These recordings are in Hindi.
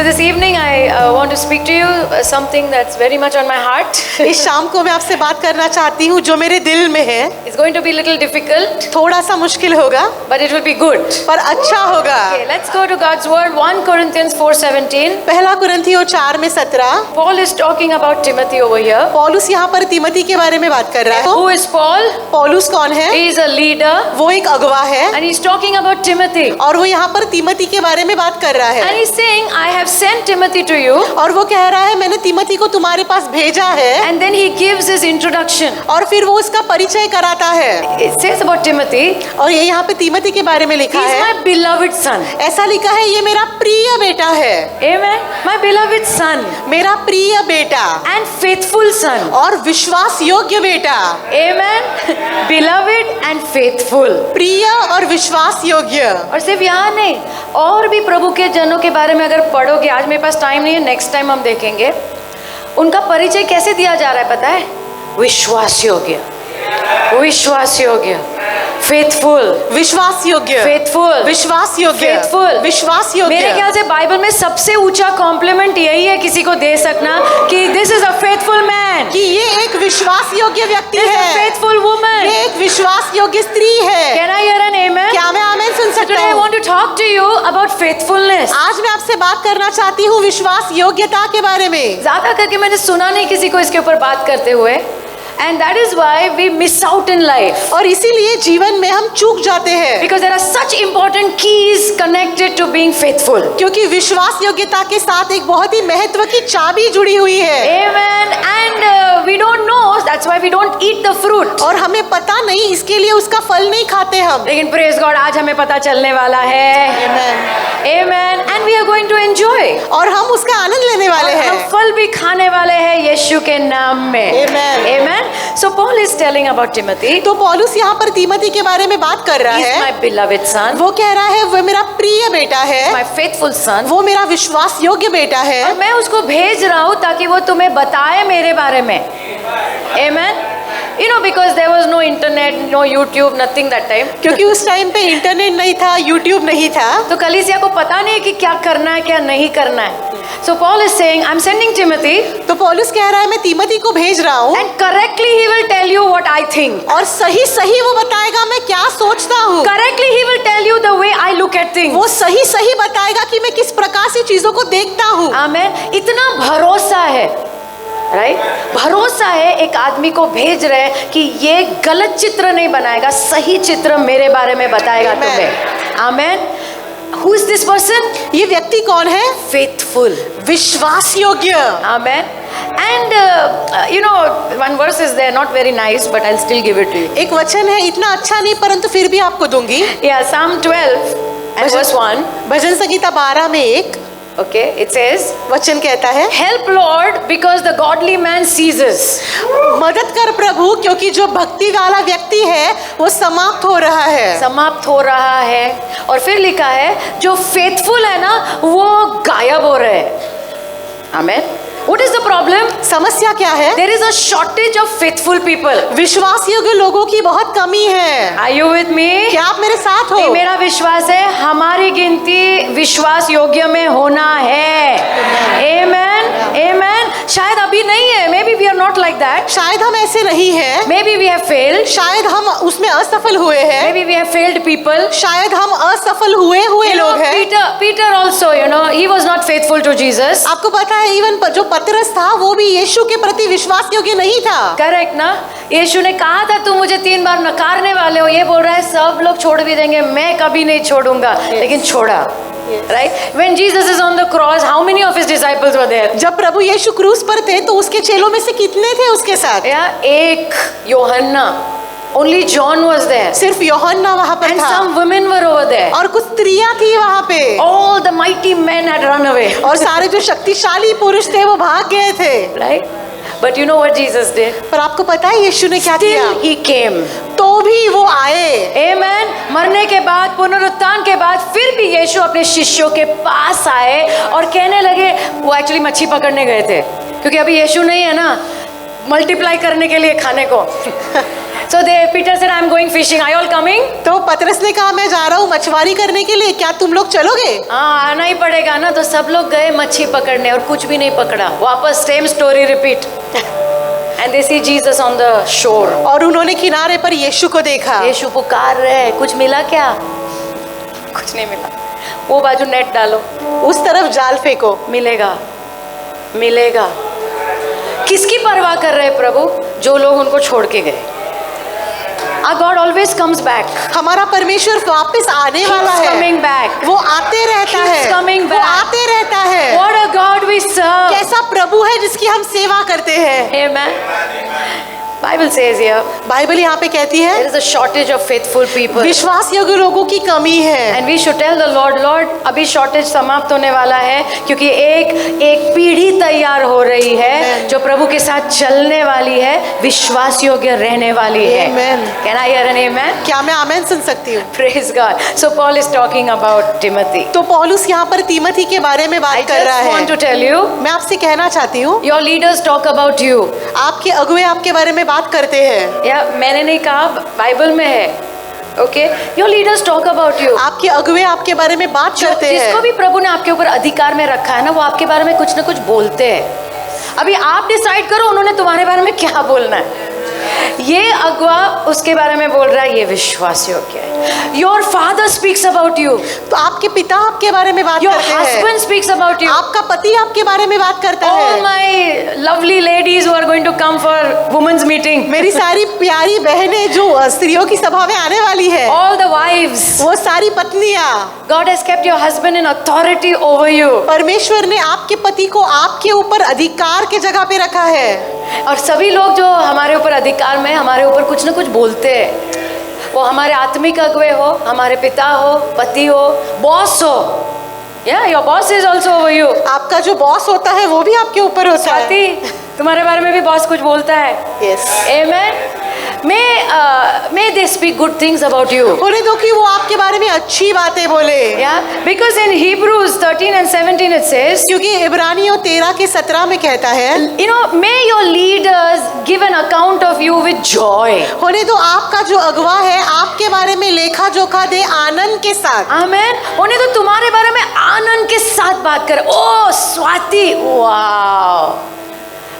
So this evening I want to speak to you something that's very much on my heart. इस शाम को मैं आपसे बात करना चाहती हूँ जो मेरे दिल में है। It's going to be a little difficult, थोड़ा सा मुश्किल होगा but it will be good. पर अच्छा होगा। Okay, let's go to God's word. 1 Corinthians 4:17. पहला कुरिन्थियों 4:17। Paul is talking about Timothy over here. पौलुस यहाँ पर तिमोथी के बारे में बात कर रहा है। Who is Paul? पौलुस कौन है? He is a leader, वो एक अगवा है and he's talking about Timothy. और वो यहाँ पर तिमोथी के बारे में बात कर रहा And है he's saying, I have sent Timothy to you. और वो कह रहा है मैंने तिमोथी को तुम्हारे पास भेजा है। And then he gives his introduction. और फिर वो उसका परिचय कराता है। It says about Timothy, और ये यहाँ पे तिमोथी के बारे में लिखा he is है, my beloved son. ऐसा लिखा है ये मेरा प्रिय बेटा है। Amen. My beloved son मेरा प्रिय बेटा and faithful son. और विश्वास योग्य बेटा। Amen. Beloved and faithful. प्रिय और विश्वास योग्य। और सिर्फ यहाँ नहीं, और भी प्रभु के जनों के बारे में अगर पढ़ोगे, आज मेरे पास टाइम नहीं है, नेक्स्ट टाइम हम देखेंगे, उनका परिचय कैसे दिया जा रहा है पता है? विश्वास योग्य, विश्वास योग्य, फेथफुल, विश्वास योग्य, फेथफुल, विश्वास योग्य, फेथफुल, विश्वास योग्य। मेरे ख्याल से बाइबल में सबसे ऊंचा कॉम्प्लीमेंट यही है किसी को दे सकना कि this is a faithful man, कि ये एक विश्वास योग्य व्यक्ति दिस इज अ है, फेथफुल वुमन। ये एक विश्वास योग्य स्त्री है। Can I hear an amen? क्या मैं आमेन सुन सकता Today I हूँ? want to talk to you about faithfulness. आज मैं आपसे बात करना चाहती हूँ विश्वास योग्यता के बारे में। ज्यादा करके मैंने सुना नहीं किसी को इसके ऊपर बात करते हुए, and that is why we miss out in life. और इसीलिए जीवन में हम चूक जाते हैं Because there are such important keys connected to being faithful. क्योंकि विश्वास योग्यता के साथ एक बहुत ही महत्व की चाबी जुड़ी हुई है। Amen. And we don't know, that's why we don't eat the fruit. और हमें पता नहीं, इसके लिए उसका फल नहीं खाते हम। लेकिन praise God, आज हमें पता चलने वाला है। Amen. And we are going to enjoy. और हम उसका आनंद लेने वाले हम हैं। फल भी खाने वाले हैं यीशु के नाम में। Amen. Amen. So Paul is telling about Timothy. तो पौलुस यहाँ पर तिमोथी के बारे में बात कर रहा He is my है। beloved son, वो कह रहा है वो मेरा प्रिय बेटा है, my faithful son. वो मेरा विश्वास योग्य बेटा और है। मैं उसको भेज रहा हूँ ताकि वो तुम्हें बताए मेरे बारे में। Amen. You know, because there was no internet, no YouTube, nothing that time. क्योंकि उस टाइम पे इंटरनेट नहीं था, यूट्यूब नहीं था, तो कलीसिया को पता नहीं है कि क्या करना है क्या नहीं करना है। So Paul is saying, I'm sending Timothy, तो पौलुस कह रहा है मैं तिमोथी को भेज रहा हूँ and correctly he will tell you what I think. और सही सही वो बताएगा मैं क्या सोचता हूँ। Correctly he will tell you the way I look at things. वो सही सही बताएगा कि मैं किस प्रकार से चीजों को देखता हूँ। आमेन। इतना भरोसा है, राइट? भरोसा है, एक आदमी को भेज रहे हैं कि ये गलत चित्र नहीं बनाएगा, सही चित्र मेरे बारे में बताएगा Amen. तुम्हें। आमेन। Who is this person? ये व्यक्ति कौन है? Faithful. विश्वास योग्य। Amen. And you know, one verse is there, not very nice, but I'll still give it to you. एक वचन है, इतना अच्छा नहीं परंतु फिर भी आपको दूंगी। Yeah, Psalm 12 and verse 1. भजन संगीता 12 में 1 Okay, it says, वचन कहता है, help Lord because the godly man ceases. मदद कर प्रभु क्योंकि जो भक्ति वाला व्यक्ति है वो समाप्त हो रहा है। समाप्त हो रहा है। और फिर लिखा है जो फेथफुल है ना वो गायब हो रहे हैं। आमेन। What is the problem? समस्या क्या है? There is a shortage of faithful people. विश्वास योग्य लोगों की बहुत कमी है। Are you with me? क्या आप मेरे साथ हो? ये मेरा विश्वास है, हमारी गिनती विश्वास योग्य में होना है। Amen. Amen. शायद अभी नहीं है, maybe we are not like that. शायद हम ऐसे नहीं हैं, Maybe we have failed. शायद हम उसमें असफल हुए हैं, Maybe we have failed people. शायद हम असफल हुए You know, लोग हैं। Peter also, you know, he was not faithful to Jesus. आपको पता है इवन जो पतरस था वो भी यीशु के प्रति विश्वास योग्य नहीं था। करेक्ट ना? यीशु ने कहा था तुम मुझे 3 बार नकारने वाले हो, ये बोल रहा है सब लोग छोड़ भी देंगे, मैं कभी नहीं छोड़ूंगा। लेकिन छोड़ा। Right? When Jesus is on the cross, how many of his disciples were there? जब प्रभु यीशु क्रूस पर थे तो उसके चेलों में से कितने थे उसके साथ? एक यूहन्ना, only John was there. सिर्फ यूहन्ना वहाँ पर And था some women were over there. और कुछ स्त्रियां थी वहाँ पे All the mighty men had run away. और सारे जो शक्तिशाली पुरुष थे वो भाग गए थे। Right? But you know what Jesus did? पर आपको पता है यीशु ने क्या किया? Still he came. तो भी वो आए। Amen. मरने के बाद, पुनरुत्थान के बाद फिर भी यीशु अपने शिष्यों के पास आए और कहने लगे, वो एक्चुअली मच्छी पकड़ने गए थे क्योंकि अभी यीशु नहीं है ना मल्टीप्लाई करने के लिए खाने को। So Peter said, I'm going fishing. Are you all coming? तो पतरस ने कहा मैं जा रहा हूँ मछुआरी करने के लिए, क्या तुम लोग चलोगे? हाँ आना ही पड़ेगा ना। तो सब लोग गए मच्छी पकड़ने और कुछ भी नहीं पकड़ा। वापस same story repeat. And they see Jesus on the shore. और उन्होंने किनारे पर यीशु को देखा। यीशु पुकार रहे, कुछ मिला क्या? कुछ नहीं मिला। वो बाजू नेट डालो, उस तरफ जाल फेंको, मिलेगा मिलेगा। किसकी परवाह कर रहे प्रभु? जो लोग उनको छोड़ के गए। Our God always comes back. हमारा परमेश्वर वापस आने वाला Keeps है, coming back. वो आते रहता Keeps है, coming वो back. आते रहता है। What a God we serve. कैसा प्रभु है जिसकी हम सेवा करते हैं। Amen. Bible says here, Bible यहाँ पे कहती है there is a shortage of faithful people. विश्वास योग्य लोगों की कमी है। And we should tell the Lord, Lord, अभी शॉर्टेज समाप्त होने वाला है, क्योंकि एक पीढ़ी तैयार हो रही है जो प्रभु के साथ चलने वाली है, विश्वास योग्य रहने वाली है। Amen. Can I hear an amen? क्या मैं आमेन सुन सकती हूँ? Praise God. So Paul is talking about Timothy. तो पौलुस यहाँ पर तीमथी के बारे में I बात कर रहा just want है। to tell you, मैं आपसे कहना चाहती हूँ, your leaders talk about you. आपके अगुए आपके बारे में बात करते हैं। या मैंने नहीं कहा, बाइबल में है। Okay, your leaders talk about you. आपके अगुए आपके बारे में बात करते हैं। जिसको भी प्रभु ने आपके ऊपर अधिकार में रखा है ना, वो आपके बारे में कुछ ना कुछ बोलते हैं। अभी आप डिसाइड करो उन्होंने तुम्हारे बारे में क्या बोलना है। ये अगुआ उसके बारे में बोल रहा है, ये विश्वास योग्य है। Your father speaks about you, तो आपके पिता आपके बारे में बात योर करते हैं। हस्बैंड स्पीक्स अबाउट यू, आपका पति आपके बारे में बात करता ऑल है। My lovely ladies who are going to come for women's meeting, मेरी सारी प्यारी बहनें जो स्त्रियों की सभा में आने वाली है, ऑल द वाइव्स, वो सारी पत्नियां, God has kept your husband in authority over you. परमेश्वर ने आपके पति को आपके ऊपर अधिकार के जगह पे रखा है। और सभी लोग जो हमारे ऊपर अधिकार में हमारे ऊपर कुछ ना कुछ बोलते हैं, वो हमारे आत्मिक अगुए हो, हमारे पिता हो, पति हो, बॉस हो। या your boss is also over you. आपका जो बॉस होता है वो भी आपके ऊपर होता है। स्वाति, तुम्हारे बारे में भी बॉस कुछ बोलता है। Yes. Amen. May they speak good things about you. होने दो कि वो आपके बारे में अच्छी बातें बोले। Yeah, because in Hebrews 13 and 17 it says, क्योंकि इब्रानियों 13 के 17 में कहता है, you know, may your leaders give an account of you with joy. होने दो आपका जो अगवा है आपके बारे में लेखा जोखा दे आनंद के साथ। आमेन। होने तो तुम्हारे बारे में आनंद के साथ बात कर। ओ Swati, wow,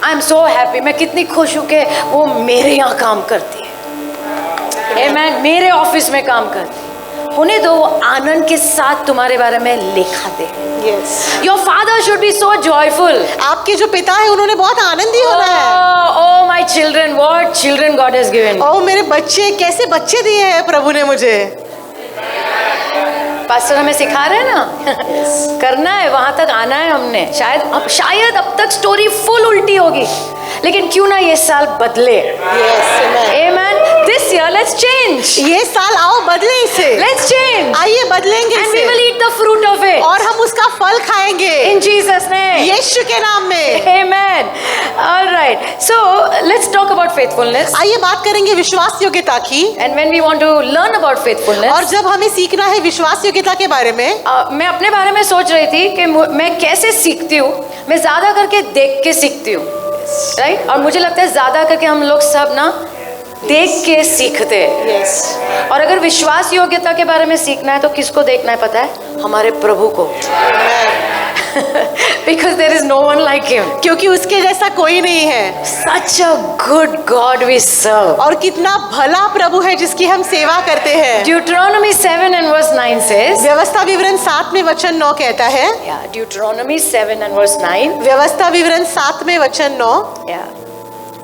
I am so happy. मैं कितनी खुश हूँ कि वो मेरे यहाँ काम करती है। आमेन। मेरे ऑफिस में काम करती है। होने दो वो आनंद के साथ तुम्हारे बारे में लेखा दे। Yes. Your father should be so joyful. आपके जो पिता है उन्होंने बहुत आनंदी होना है। Oh my children, what children God has given. ओ मेरे बच्चे, कैसे बच्चे दिए हैं प्रभु ने मुझे। पास्टर हमें सिखा रहे हैं ना, करना है, वहां तक आना है हमने। शायद अब तक स्टोरी फुल उल्टी होगी, लेकिन क्यों ना ये साल बदले। Amen. This year let's change. ये साल आओ बदले इसे। Let's change. आइए बदलेंगे And we इसे। will eat the fruit of it. और हम उसका फल खाएंगे In Jesus' name. यीशु के नाम में। Amen. All right. So let's talk about faithfulness. आइए बात करेंगे विश्वास योग्यता की। And when we want to learn about faithfulness, और जब हमें सीखना है विश्वास योग्यता के बारे में, मैं अपने बारे में सोच रही थी कि मैं कैसे सीखती हूँ। मैं ज्यादा करके देख के सीखती हूँ, राइट? और मुझे लगता है ज्यादा करके हम लोग सब ना देख के सीखते हैं। और अगर विश्वास योग्यता के बारे में सीखना है तो किसको देखना है पता है? हमारे प्रभु को। Because there is no one like him. क्योंकि उसके जैसा कोई नहीं है। Such a good God we serve. और कितना भला प्रभु है जिसकी हम सेवा करते हैं। Deuteronomy 7 and verse 9 says, व्यवस्था विवरण 7 में वचन 9 कहता है। yeah, Deuteronomy 7 and verse 9. व्यवस्था विवरण 7 में वचन 9। Yeah.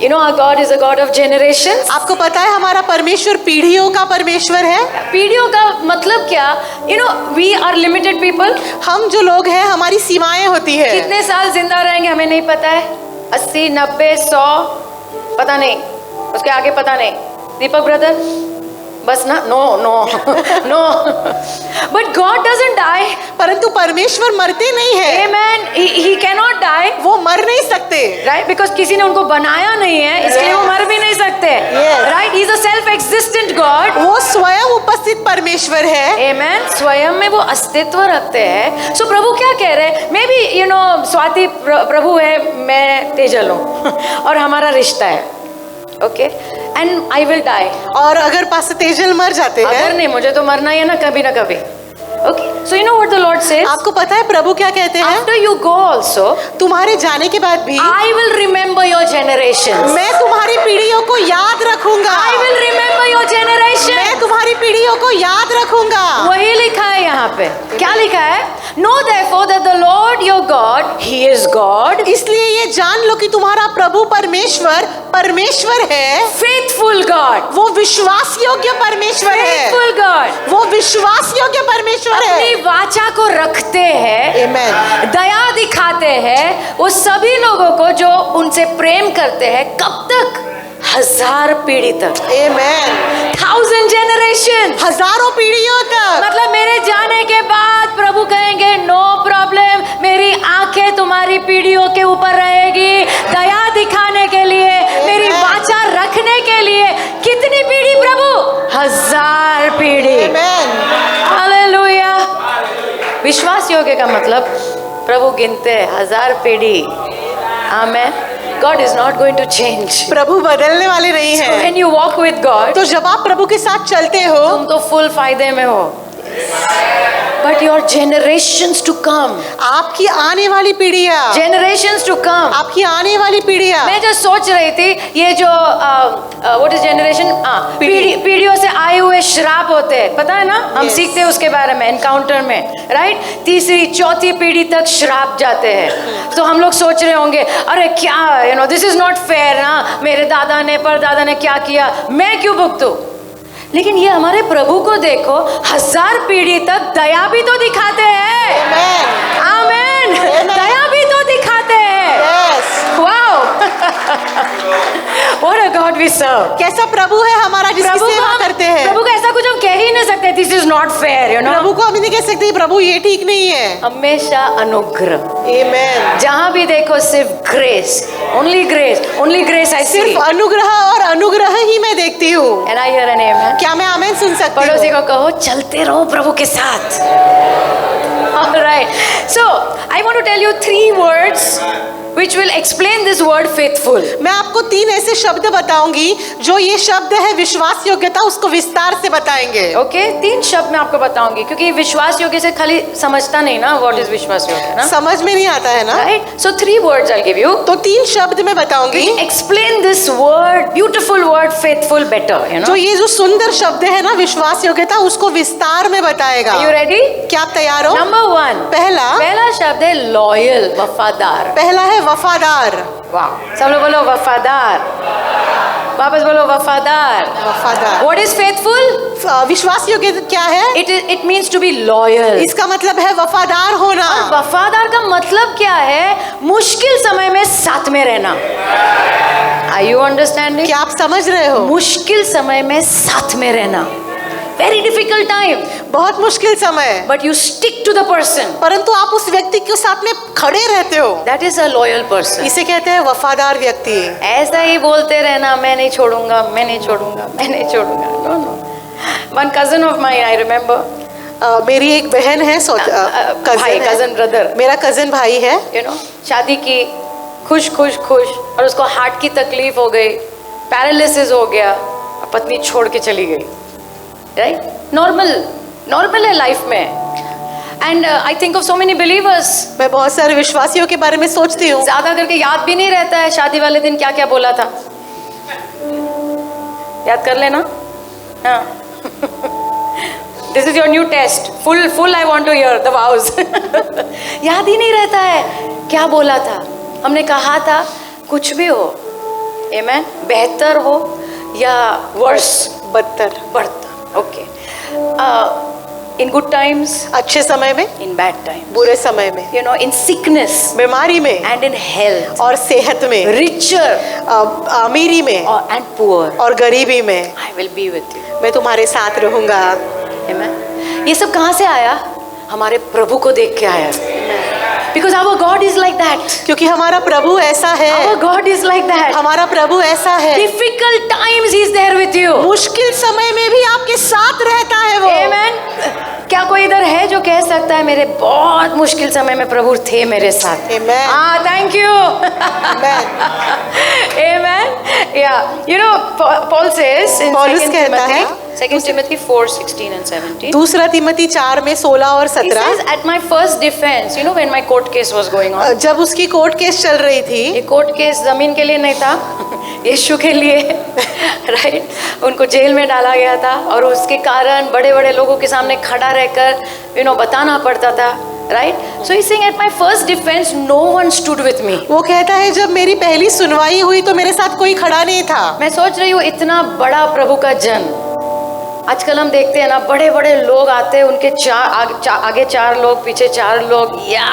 You know our God is a God of generations. आपको पता है हमारा परमेश्वर पीढ़ियों का परमेश्वर है। पीढ़ियों का मतलब क्या? You know, we are limited people. हम जो लोग हैं हमारी सीमाएं होती है। कितने साल जिंदा रहेंगे हमें नहीं पता है। 80, 90, 100, पता नहीं, उसके आगे पता नहीं। दीपक ब्रदर, बस ना, no no no. But God doesn't die. परंतु परमेश्वर मरते नहीं है। Amen. He cannot die. वो मर नहीं सकते, राइट? बिकॉज किसी ने उनको बनाया नहीं है, इसलिए वो मर भी नहीं सकते। Right? He is a self existent God. वो स्वयं उपस्थित परमेश्वर है। Amen. स्वयं में वो अस्तित्व रखते हैं। सो प्रभु क्या कह रहे हैं? Maybe you know Swati Prabhu है, मैं तेजल हूँ और हमारा रिश्ता है। Okay and I will die. और अगर पास्टर तेजल मर जाते अगर हैं, नहीं, मुझे तो मरना ही है ना कभी ना कभी. Okay, so you know what the Lord says? आपको पता है प्रभु क्या कहते हैं? After you go also, तुम्हारे जाने के बाद भी I will remember your generations. मैं तुम्हारी पीढ़ियों को याद रखूंगा. I will remember your generation. मैं तुम्हारी पीढ़ियों को याद रखूंगा. वही लिखा है यहाँ पे. क्या लिखा है? Know therefore that the Lord your God, He is God. इसलिए ये जान लो कि तुम्हारा प्रभु परमेश्वर परमेश्वर है. Faithful God. वो विश्वास योग्य परमेश्वर है. Faithful God. वो विश्वास योग्य परमेश्वर अपनी है. वाचा को रखते हैं. Amen. दया दिखाते हैं वो सभी लोगों को जो उनसे प्रेम करते हैं. कब तक? 1000 पीढ़ी तक. Amen. 1000 generation. हजारों पीढ़ियों तक. मतलब मेरे जाने के बाद प्रभु कहेंगे नो प्रॉब्लम, मेरी आंखें तुम्हारी पीढ़ियों के ऊपर रहेगी, दया दिखाने के लिए, मेरी वाचा रखने के लिए. कितनी पीढ़ी प्रभु? 1000 पीढ़ी. Amen. हालेलुया. विश्वास योग्य का मतलब प्रभु गिनते हैं 1000 पीढ़ी. आमेन. God is not going to change. प्रभु बदलने वाले नहीं हैं. When you walk with God, तो जब आप प्रभु के साथ चलते हो, तुम तो फुल फायदे में हो. But your generations to come, आपकी आने वाली पीढ़ियां, generations to come. आपकी आने वाली पीढ़ियां, मैं जो सोच रही थी ये जो व्हाट इज जनरेशन, पीढ़ियों से आए हुए श्राप होते हैं, पता है ना, हम Yes. सीखते हैं उसके बारे में एनकाउंटर में, राइट. तीसरी चौथी पीढ़ी तक श्राप जाते हैं. तो हम लोग सोच रहे होंगे अरे क्या दिस इज नॉट फेयर ना, मेरे दादा ने परदादा ने क्या किया, मैं क्यों भुगतूं. लेकिन ये हमारे प्रभु को देखो, 1000 पीढ़ी तक दया भी तो दिखाते हैं. Amen. आमेन. Amen. दया भी तो दिखाते हैं. Yes. Wow! What a God we serve. कैसा प्रभु है हमारा जिसकी प्रभु को सेवा हम- करते हैं. प्रभु को ऐसा कुछ हम कह ही नहीं सकते. This is not fair, प्रभु को हम नहीं कह सकते प्रभु ये ठीक नहीं है. हमेशा अनुग्रह. Amen. जहाँ भी देखो सिर्फ grace, only grace I see. सिर्फ अनुग्रह और अनुग्रह ही मैं देखती हूँ. And I hear an amen. क्या मैं आमेन सुन सकती पड़ोसी हूँ? को कहो चलते रहो प्रभु के साथ. All right. So I want to tell you 3 words which will explain this word faithful. मैं आपको 3 ऐसे शब्द बताऊंगी जो ये शब्द है विश्वास योग्यता, उसको विस्तार से बताएंगे. ओके 3 शब्द मैं आपको बताऊंगी क्योंकि विश्वास योग्य से खाली समझता नहीं ना व्हाट इज विश्वास योग्य ना, समझ में नहीं आता है ना. Right. So 3 words I give you. तो 3 शब्द मैं बताऊंगी explain this word, beautiful word faithful better, जो ये जो सुंदर शब्द है ना विश्वास योग्यता, उसको विस्तार में बताएगा. You ready? क्या आप तैयार हो? नंबर 1, पहला शब्द है लॉयल, वफादार. पहला है वफादार. वाह, सब लोग बोलो वफादार. वापस बोलो वफादार. वफादार. What is faithful? विश्वास योग्य क्या है? It means to be loyal. इसका मतलब है वफादार होना. वफादार का मतलब क्या है? मुश्किल समय में साथ में रहना. Are you understanding? क्या आप समझ रहे हो? मुश्किल समय में साथ में रहना. वेरी डिफिकल्ट टाइम, बहुत मुश्किल समय, but you stick to the person. परंतु आप उस व्यक्ति के साथ में खड़े रहते हो. That is a loyal person. इसे कहते हैं वफादार व्यक्ति. ऐसा ही बोलते रहना, मैं नहीं छोड़ूंगा, मैं नहीं छोड़ूंगा, मैं नहीं छोड़ूंगा. No no. One cousin of mine, I remember, मेरी एक बहन है, भाई, कजन ब्रदर, मेरा कजन भाई है. शादी की, खुश खुश खुश, और उसको हार्ट की तकलीफ हो गई, पैरालिसिस हो गया, और पत्नी छोड़ के चली गई. राइट. नॉर्मल है लाइफ में. And I think of so many believers. मैं बहुत सारे विश्वासियों के बारे में सोचती हूँ. ज्यादा करके याद भी नहीं रहता है शादी वाले दिन क्या क्या बोला था. याद कर लेना. हाँ. This is your new test. Full I want to hear the vows. याद ही नहीं रहता है क्या बोला था. हमने कहा था कुछ भी हो, आमेन, बेहतर हो या वर्स, बदतर. ओके. इन गुड टाइम्स, अच्छे समय में, इन बैड टाइम, बुरे समय में, इन सिकनेस, बीमारी में, एंड इन हेल्थ, और सेहत में, रिचर, अमीरी में, एंड पुअर, और गरीबी में. I will be with you. मैं तुम्हारे साथ रहूंगा. आमेन. ये सब कहाँ से आया? हमारे प्रभु को देख के आया. Because our God is like that. क्योंकि हमारा प्रभु ऐसा है. Our God is like that. हमारा प्रभु ऐसा है. Difficult times he is there with you. मुश्किल समय में भी आपके साथ रहता है वो. आमेन. क्या कोई इधर है जो कह सकता है मेरे बहुत मुश्किल समय में प्रभु थे मेरे साथ? Amen. Thank you. Amen. Amen. Yeah, you know, Paul says in पौलुस 2 कहता है, Timothy 4:16 and 17. दूसरा तिमोथी 4 में 16 और He 17, says, at my first defense, you know, when my court case was going on, जब उसकी कोर्ट केस चल रही थी, ये कोर्ट केस जमीन के लिए नहीं था, यीशु के लिए, राइट? उनको जेल में डाला गया था और उसके कारण बड़े बड़े लोगों के सामने खड़ा रहकर बताना पड़ता था, right? So he saying at my first defence no one stood with me. वो कहता है जब मेरी पहली सुनवाई हुई तो मेरे साथ कोई खड़ा नहीं था। मैं सोच रही हूँ इतना बड़ा प्रभु का जन, आजकल हम देखते हैं ना, बड़े बड़े लोग आते हैं, उनके आगे 4 लोग, पीछे 4 लोग, या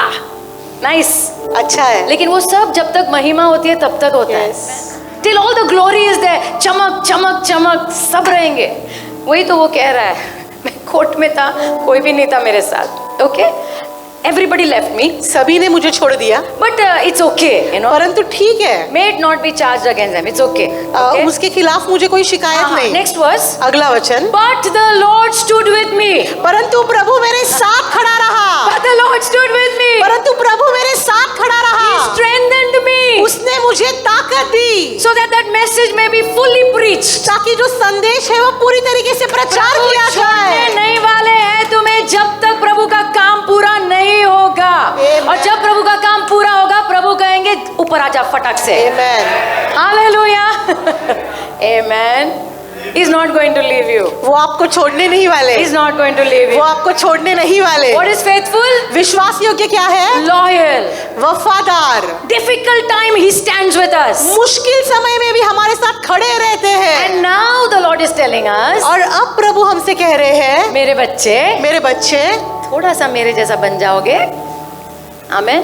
नाइस, अच्छा है। लेकिन वो सब जब तक महिमा होती है तब तक होता है। Till all the glory is there, चमक चमक चमक सब रहेंगे। वही तो वो कह रहा है, मैं कोर्ट में था, कोई भी नहीं था मेरे साथ, ओके, एवरीबडी लेफ्ट मी, सभी ने मुझे छोड़ दिया, but it's okay, you know, परंतु ठीक है, may it not be charged against them, it's okay. उसके खिलाफ मुझे कोई शिकायत नहीं। नेक्स्ट वर्स, अगला वचन, but the Lord stood with मी, परंतु प्रभु मेरे साथ खड़ा रहा। but the Lord stood with me, परंतु प्रभु मेरे साथ खड़ा He रहा। strengthened me, उसने मुझे ताकत दी, so that that message may be fully preached. ताकि जो संदेश है वो पूरी तरीके से प्रचार किया छोड़ने जाए। नहीं वाले हैं तुम्हें जब तक प्रभु का काम पूरा नहीं होगा, Amen. और जब प्रभु का काम पूरा होगा प्रभु कहेंगे ऊपर आजा फटक से। Amen. Hallelujah. Amen. He's not going to leave you. वो आपको छोड़ने नहीं वाले, He's not going to leave वो you. आपको छोड़ने नहीं वाले। What is faithful? विश्वास योग्य क्या है? Loyal. वफादार। Difficult time He stands with us. मुश्किल समय में भी हमारे साथ खड़े रहते हैं। And now the Lord is telling us, और अब प्रभु हमसे कह रहे हैं, मेरे बच्चे, मेरे बच्चे, थोड़ा सा मेरे जैसा बन जाओगे, आमेन।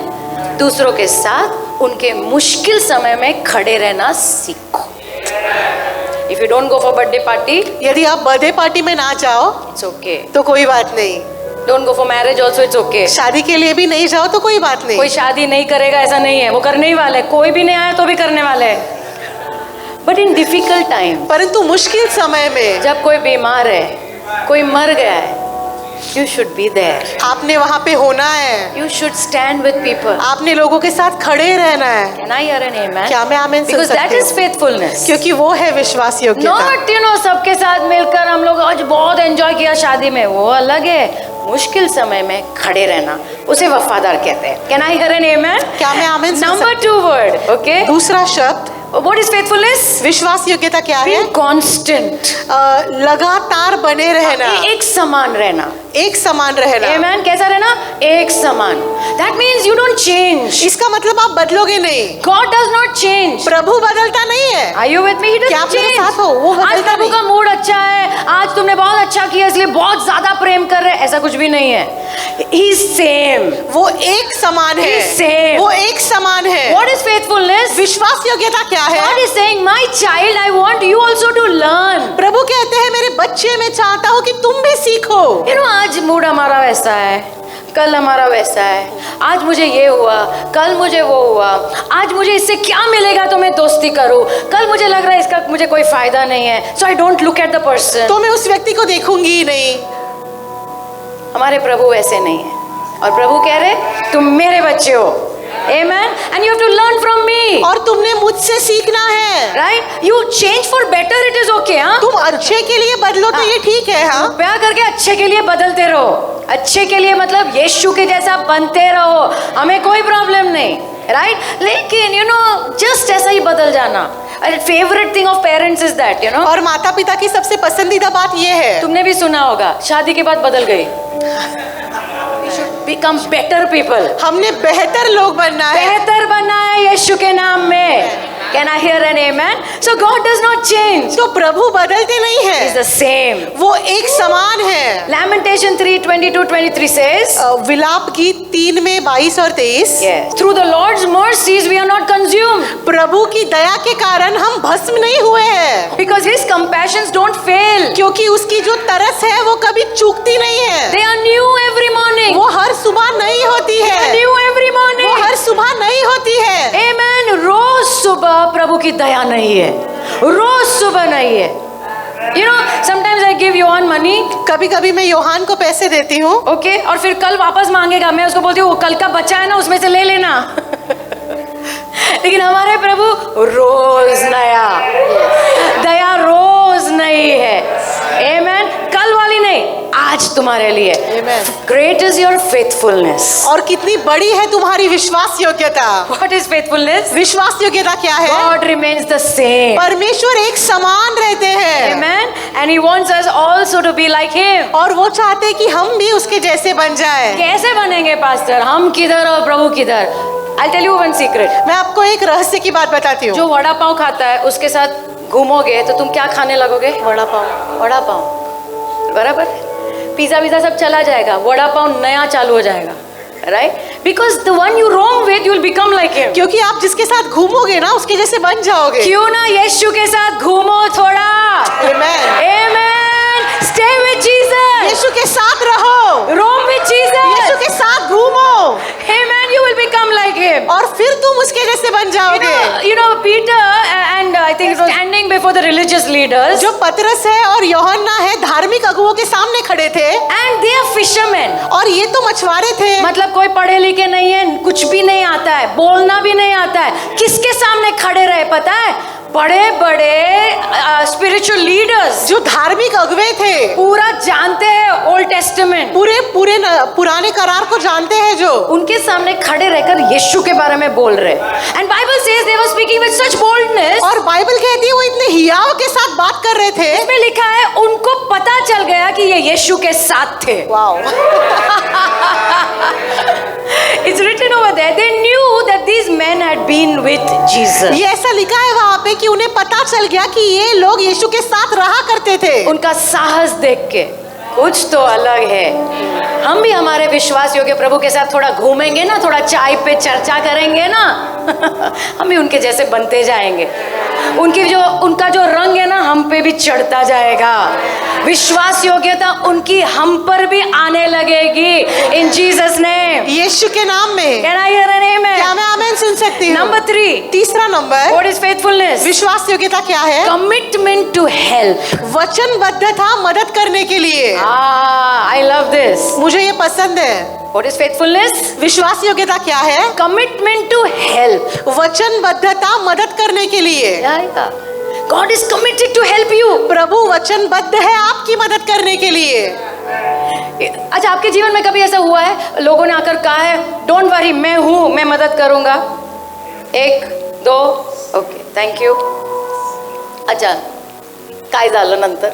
दूसरों के साथ उनके मुश्किल समय में खड़े रहना सीखो। If you don't go for birthday party, यदि आप बर्थडे पार्टी में ना जाओ it's okay. तो कोई बात नहीं, Don't go for marriage also, it's okay. शादी के लिए भी नहीं जाओ तो कोई बात नहीं। कोई शादी नहीं करेगा ऐसा नहीं है, वो करने ही वाला है, कोई भी नहीं आया तो भी करने वाला है। But in difficult time, परंतु मुश्किल समय में जब कोई बीमार है, कोई मर गया है, you should be there. आपने वहाँ पे होना है, You should stand with people. आपने लोगों के साथ खड़े रहना है। Can I hear an amen? क्या मैं आमीन सुन Because that सकती is हूँ? faithfulness. क्योंकि वो है विश्वास योग्यता। Not, you know, सबके साथ मिलकर हम लोग आज बहुत एंजॉय किया शादी में, वो अलग है। मुश्किल समय में खड़े रहना, उसे वफादार कहते हैं। Can I hear an amen? क्या मैं आमीन सुन Number सकती 2 word, okay? दूसरा शब्द, What is faithfulness? विश्वास योग्यता क्या है? Being constant. लगातार बने रहना, एक समान रहना। एक समान रहना। Amen? कैसा रहना? एक समान। That means you don't change. इसका मतलब आप बदलोगे नहीं। God does not change. प्रभु बदलता नहीं है। Are you with me? He क्या doesn't आप मेरे change. साथ हो? वो आज बदलता प्रभु नहीं। का मूड अच्छा है, आज तुमने बहुत अच्छा किया इसलिए बहुत ज्यादा प्रेम कर रहे हैं, ऐसा कुछ भी नहीं है। He is same. वो एक समान है। He is same. वो एक समान है। What is faithfulness? विश्वास योग्यता क्या है? God is saying, my child, I want you also to learn. प्रभु कहते हैं मेरे बच्चे, मैं चाहता हूँ कि तुम भी सीखो। You know, आज मूड हमारा वैसा है, कल हमारा वैसा है, आज मुझे ये हुआ, कल मुझे वो हुआ, आज मुझे इससे क्या मिलेगा तो मैं दोस्ती करूं, कल मुझे लग रहा है इसका मुझे कोई फायदा नहीं है, so I don't look at the person. तो मैं उस व्यक्ति को देखूंगी ही नहीं। हमारे प्रभु ऐसे नहीं है, और प्रभु कह रहे तुम मेरे बच्चे हो, amen, and you have to learn from me, और तुमने मुझसे सीखना है। right? You change for better, it is okay, हाँ? तुम अच्छे के लिए बदलो तो ये ठीक है, हाँ। कृपया करके अच्छे के लिए बदलते रहो, अच्छे के लिए मतलब यीशु के जैसा बनते रहो, हमें कोई प्रॉब्लम नहीं, राइट? लेकिन यू नो जस्ट ऐसा ही बदल जाना। Favourite thing of parents is that, you know, और माता पिता की सबसे पसंदीदा बात ये है, तुमने भी सुना होगा, शादी के बाद बदल गई, बिकम बेटर पीपल, हमने बेहतर लोग बनना है। बेहतर बनना है यीशु के नाम में। Can I hear an amen? So God does not change. तो प्रभु बदलते नहीं He's है, the same. वो एक समान है। Lamentation 3:22-23 says, विलाप गीत 3 में 22 और 23, yes, through the Lord's mercies we are not consumed, प्रभु की दया के कारण हम भस्म नहीं हुए हैं, because His compassions don't fail. क्योंकि उसकी जो तरस है वो कभी चूकती नहीं है। They are new every morning. वो हर सुबह नई होती They are है, new every वो morning. हर सुबह नई होती है। Amen. रोज सुबह प्रभु की दया नहीं है, रोज सुबह नहीं है, You know, sometimes I give Johan money, कभी कभी मैं योहान को पैसे देती हूँ, okay, और फिर कल वापस मांगेगा, मैं उसको बोलती हूँ वो कल का बचा है ना उसमें से ले लेना। लेकिन हमारे प्रभु रोज नया, दया रोज नई है। Amen. कल वाली नहीं, आज तुम्हारे लिए। Amen. Great is your faithfulness. और कितनी बड़ी है तुम्हारी विश्वास योग्यता। What is faithfulness? विश्वास योग्यता क्या है? God remains the same. परमेश्वर एक समान रहते हैं। Amen. And He wants us also to be like Him. और वो चाहते हैं कि हम भी उसके जैसे बन जाए। कैसे बनेंगे पास्टर? हम किधर और प्रभु किधर? I'll tell you one secret. मैं आपको एक रहस्य की बात बताती हूँ। जो वड़ा पाव खाता है उसके साथ घूमोगे तो तुम क्या खाने लगोगे? वड़ा पाव। वड़ा पाव, बराबर। पिज्जा विज़ा सब चला जाएगा, वड़ा पाव नया चालू हो जाएगा, right? Because the one you roam with you will become like him. क्योंकि आप जिसके साथ घूमोगे ना उसके जैसे बन जाओगे। क्यों ना यीशु के साथ घूमो थोड़ा। Amen. Amen. Stay with Jesus. यीशु के साथ रहो। Roam with Jesus. यीशु के साथ घूमो। Amen. You will become like him. और फिर तुम उसके जैसे बन जाओगे। You know Peter and I think it was standing before the religious leaders. जो पतरस है और यूहन्ना है धार्मिक अगुवों के सामने खड़े थे। And they are fishermen. और ये तो मछुआरे थे। मतलब कोई पढ़े लिखे नहीं है, कुछ भी नहीं आता है, बोलना भी नहीं आता है। किसके सामने खड़े रहे पता है? बड़े बड़े स्पिरिचुअल लीडर्स जो धार्मिक अगुवे थे, पूरा जानते हैं ओल्ड टेस्टामेंट, पुराने करार को जानते हैं, जो उनके सामने खड़े रहकर यीशु के बारे में बोल रहे। And Bible says they were speaking with such boldness. और बाइबल कहती है वो इतने हियाव के साथ बात कर रहे थे। इसमें लिखा है उनको पता चल गया कि ये यीशु के साथ थे। Wow. It's written over there. They knew that these men had been with Jesus. ये ऐसा लिखा है वहाँ पे कि उन्हें पता चल गया कि ये लोग यीशु के साथ रहा करते थे। उनका साहस देख के कुछ तो अलग है। हम भी हमारे विश्वास योग्य प्रभु के साथ थोड़ा घूमेंगे ना, थोड़ा चाय पे चर्चा करेंगे ना, हम भी उनके जैसे बनते जाएंगे। उनका जो रंग है ना हम पे भी चढ़ता जाएगा। विश्वास योग्यता उनकी हम पर भी आने लगेगी। इन जीसस नेम, यीशु के नाम में। Can I hear an amen? क्या मैं आमेन सुन सकती हूँ? नंबर 3, तीसरा नंबर, व्हाट इज फेथफुलनेस? विश्वास योग्यता क्या है? कमिटमेंट टू हेल्प, वचनबद्धता मदद करने के लिए। आई लव दिस, मुझे ये पसंद है। What is faithfulness? विश्वास योग्यता क्या है? कमिटमेंट टू हेल्प, वचनबद्धता मदद करने के लिए। God is committed to help you. प्रभु वचनबद्ध है आपकी मदद करने के लिए। अच्छा, आपके जीवन में कभी ऐसा हुआ है लोगों ने आकर कहा है डोंट वरी मैं हूं, मैं मदद करूंगा? 1 2 ओके, थैंक यू। अच्छा, काय झालं नंतर?